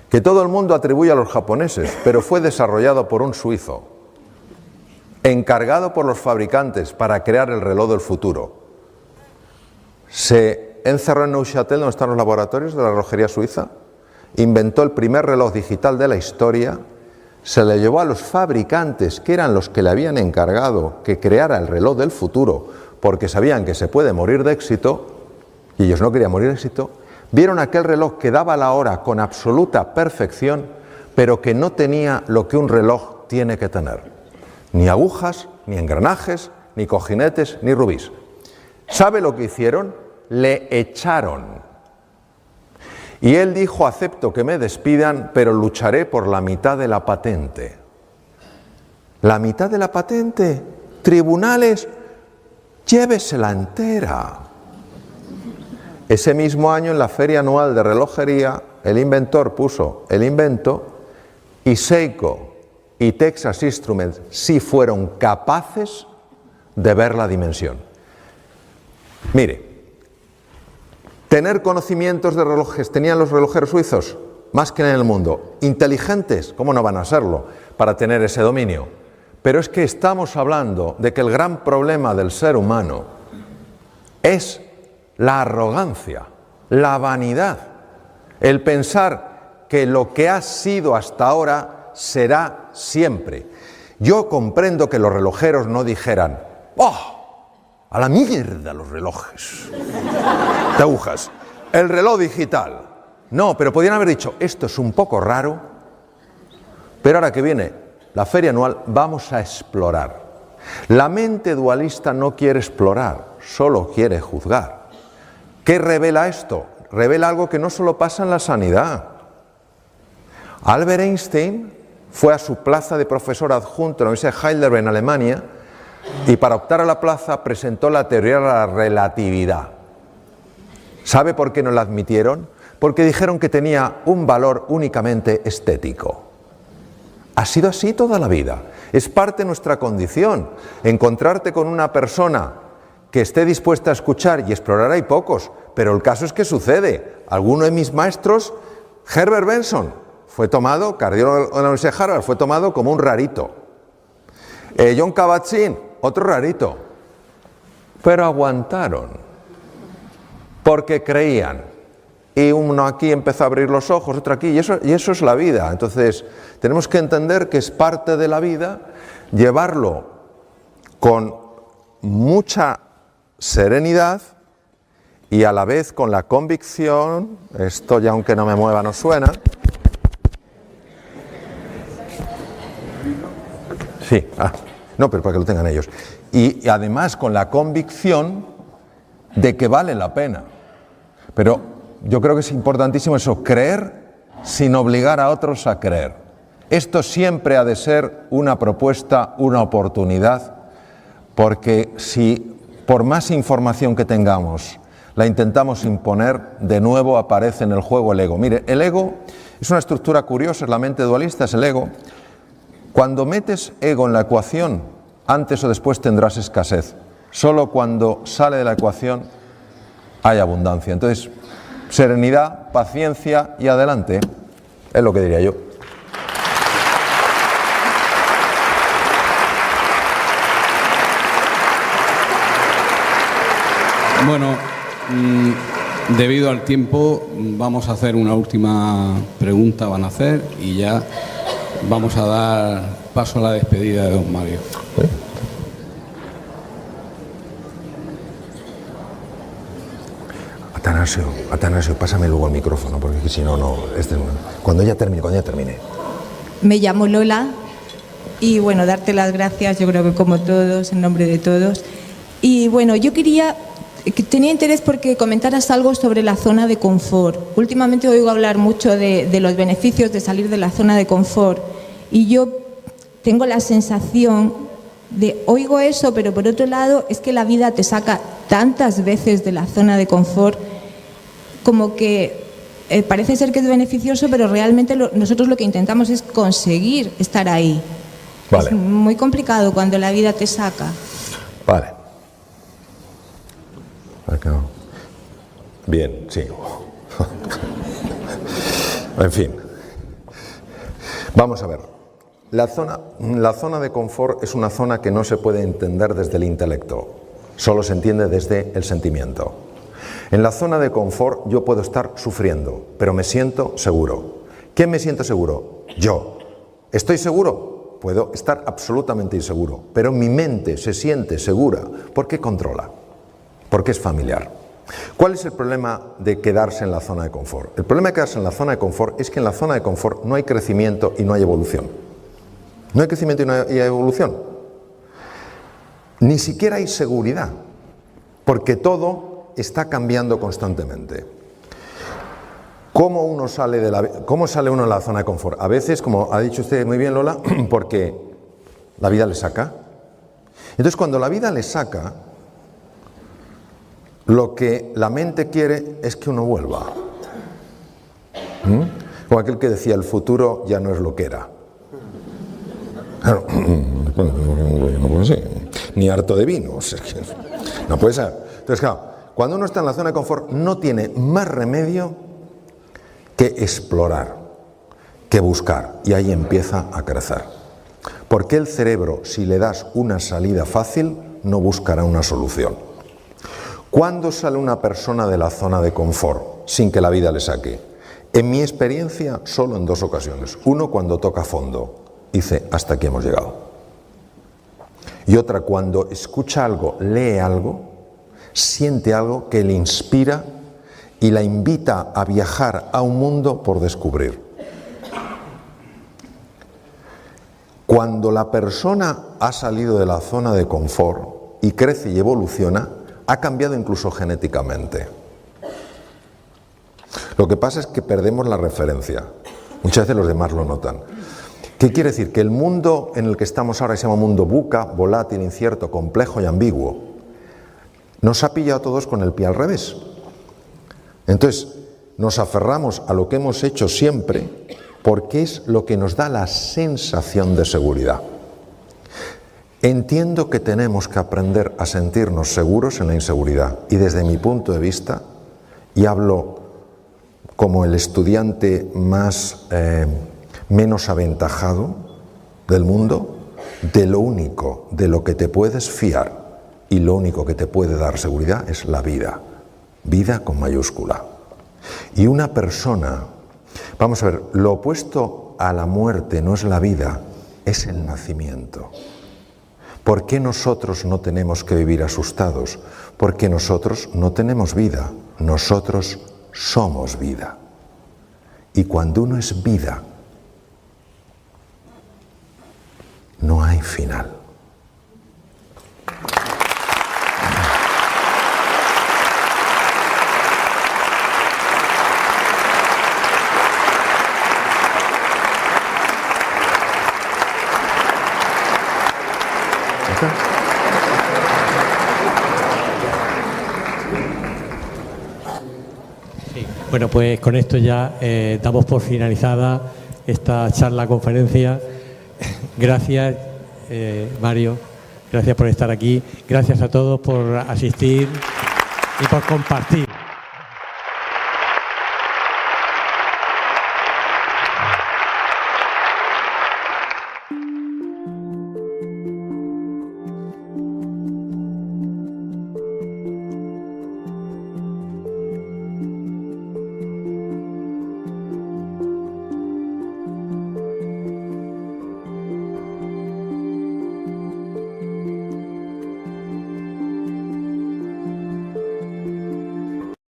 que todo el mundo atribuye a los japoneses, pero fue desarrollado por un suizo, encargado por los fabricantes para crear el reloj del futuro. Se encerró en Neuchâtel, donde están los laboratorios de la relojería suiza, inventó el primer reloj digital de la historia, se le llevó a los fabricantes, que eran los que le habían encargado que creara el reloj del futuro, porque sabían que se puede morir de éxito, y ellos no querían morir de éxito, vieron aquel reloj que daba la hora con absoluta perfección, pero que no tenía lo que un reloj tiene que tener. Ni agujas, ni engranajes, ni cojinetes, ni rubíes. ¿Sabe lo que hicieron? Le echaron. Y él dijo: acepto que me despidan, pero lucharé por la mitad de la patente. ¿La mitad de la patente? Tribunales, llévesela entera. Ese mismo año, en la Feria Anual de Relojería, el inventor puso el invento y Seiko y Texas Instruments sí fueron capaces de ver la dimensión. Mire, tener conocimientos de relojes tenían los relojeros suizos, más que en el mundo. Inteligentes, ¿cómo no van a serlo para tener ese dominio? Pero es que estamos hablando de que el gran problema del ser humano es la arrogancia, la vanidad, el pensar que lo que ha sido hasta ahora será siempre. Yo comprendo que los relojeros no dijeran: ¡oh, a la mierda los relojes de agujas, el reloj digital! No, pero podían haber dicho: esto es un poco raro, pero ahora que viene la feria anual vamos a explorar. La mente dualista no quiere explorar, solo quiere juzgar. ¿Qué revela esto? Revela algo que no solo pasa en la sanidad. Albert Einstein fue a su plaza de profesor adjunto en la Universidad de Heidelberg, en Alemania, y para optar a la plaza presentó la teoría de la relatividad. ¿Sabe por qué no la admitieron? Porque dijeron que tenía un valor únicamente estético. Ha sido así toda la vida. Es parte de nuestra condición. Encontrarte con una persona que esté dispuesta a escuchar y explorar hay pocos, pero el caso es que sucede. Alguno de mis maestros, Herbert Benson, fue tomado, cardiólogo de la Universidad de Harvard, fue tomado como un rarito. John Kabat-Zinn, otro rarito. Pero aguantaron, porque creían. Y uno aquí empezó a abrir los ojos, otro aquí, y eso es la vida. Entonces, tenemos que entender que es parte de la vida, llevarlo con mucha serenidad y a la vez con la convicción, esto ya aunque no me mueva no suena. Sí, no, pero para que lo tengan ellos. Y además con la convicción de que vale la pena. Pero yo creo que es importantísimo eso, creer sin obligar a otros a creer. Esto siempre ha de ser una propuesta, una oportunidad, porque si por más información que tengamos la intentamos imponer, de nuevo aparece en el juego el ego. Mire, el ego es una estructura curiosa, es la mente dualista, es el ego. Cuando metes ego en la ecuación, antes o después tendrás escasez. Solo cuando sale de la ecuación hay abundancia. Entonces, serenidad, paciencia y adelante, es lo que diría yo. Bueno, debido al tiempo, vamos a hacer una última pregunta, van a hacer, y ya vamos a dar paso a la despedida de don Mario. Atanasio, pásame luego el micrófono, porque si no, cuando ya termine. Me llamo Lola y bueno, darte las gracias, yo creo que como todos, en nombre de todos. Y bueno, yo tenía interés porque comentaras algo sobre la zona de confort. Últimamente oigo hablar mucho de los beneficios de salir de la zona de confort y yo tengo la sensación oigo eso, pero por otro lado es que la vida te saca tantas veces de la zona de confort como que parece ser que es beneficioso, pero realmente nosotros lo que intentamos es conseguir estar ahí. Vale. Es muy complicado cuando la vida te saca. Vale. Bien, sí. En fin. Vamos a ver. La zona de confort es una zona que no se puede entender desde el intelecto. Solo se entiende desde el sentimiento. En la zona de confort yo puedo estar sufriendo, pero me siento seguro. ¿Quién me siento seguro? Yo. ¿Estoy seguro? Puedo estar absolutamente inseguro, pero mi mente se siente segura porque controla, porque es familiar. ¿Cuál es el problema de quedarse en la zona de confort? El problema de quedarse en la zona de confort es que en la zona de confort no hay crecimiento y no hay evolución. No hay crecimiento y no hay evolución. Ni siquiera hay seguridad, porque todo está cambiando constantemente. ¿Cómo sale uno de la zona de confort? A veces, como ha dicho usted muy bien, Lola, porque la vida le saca. Entonces, cuando la vida le saca, lo que la mente quiere es que uno vuelva. Como aquel que decía, el futuro ya no es lo que era. Claro, no puede ser, ni harto de vino, no puede ser. Entonces, claro, cuando uno está en la zona de confort no tiene más remedio que explorar, que buscar, y ahí empieza a crecer. Porque el cerebro, si le das una salida fácil, no buscará una solución. ¿Cuándo sale una persona de la zona de confort sin que la vida le saque? En mi experiencia, solo en 2 ocasiones. Uno, cuando toca fondo. Dice, hasta aquí hemos llegado. Y otra, cuando escucha algo, lee algo, siente algo que le inspira y la invita a viajar a un mundo por descubrir. Cuando la persona ha salido de la zona de confort y crece y evoluciona, ha cambiado incluso genéticamente. Lo que pasa es que perdemos la referencia. Muchas veces los demás lo notan. ¿Qué quiere decir? Que el mundo en el que estamos ahora, se llama mundo VUCA, volátil, incierto, complejo y ambiguo, nos ha pillado a todos con el pie al revés. Entonces, nos aferramos a lo que hemos hecho siempre porque es lo que nos da la sensación de seguridad. Entiendo que tenemos que aprender a sentirnos seguros en la inseguridad y desde mi punto de vista, y hablo como el estudiante menos aventajado del mundo, de lo único de lo que te puedes fiar y lo único que te puede dar seguridad es la vida. Vida con mayúscula. Y una persona, vamos a ver, lo opuesto a la muerte no es la vida, es el nacimiento. ¿Por qué nosotros no tenemos que vivir asustados? Porque nosotros no tenemos vida, nosotros somos vida. Y cuando uno es vida, no hay final. Bueno, pues con esto ya damos por finalizada esta conferencia. Gracias, Mario, gracias por estar aquí, gracias a todos por asistir y por compartir.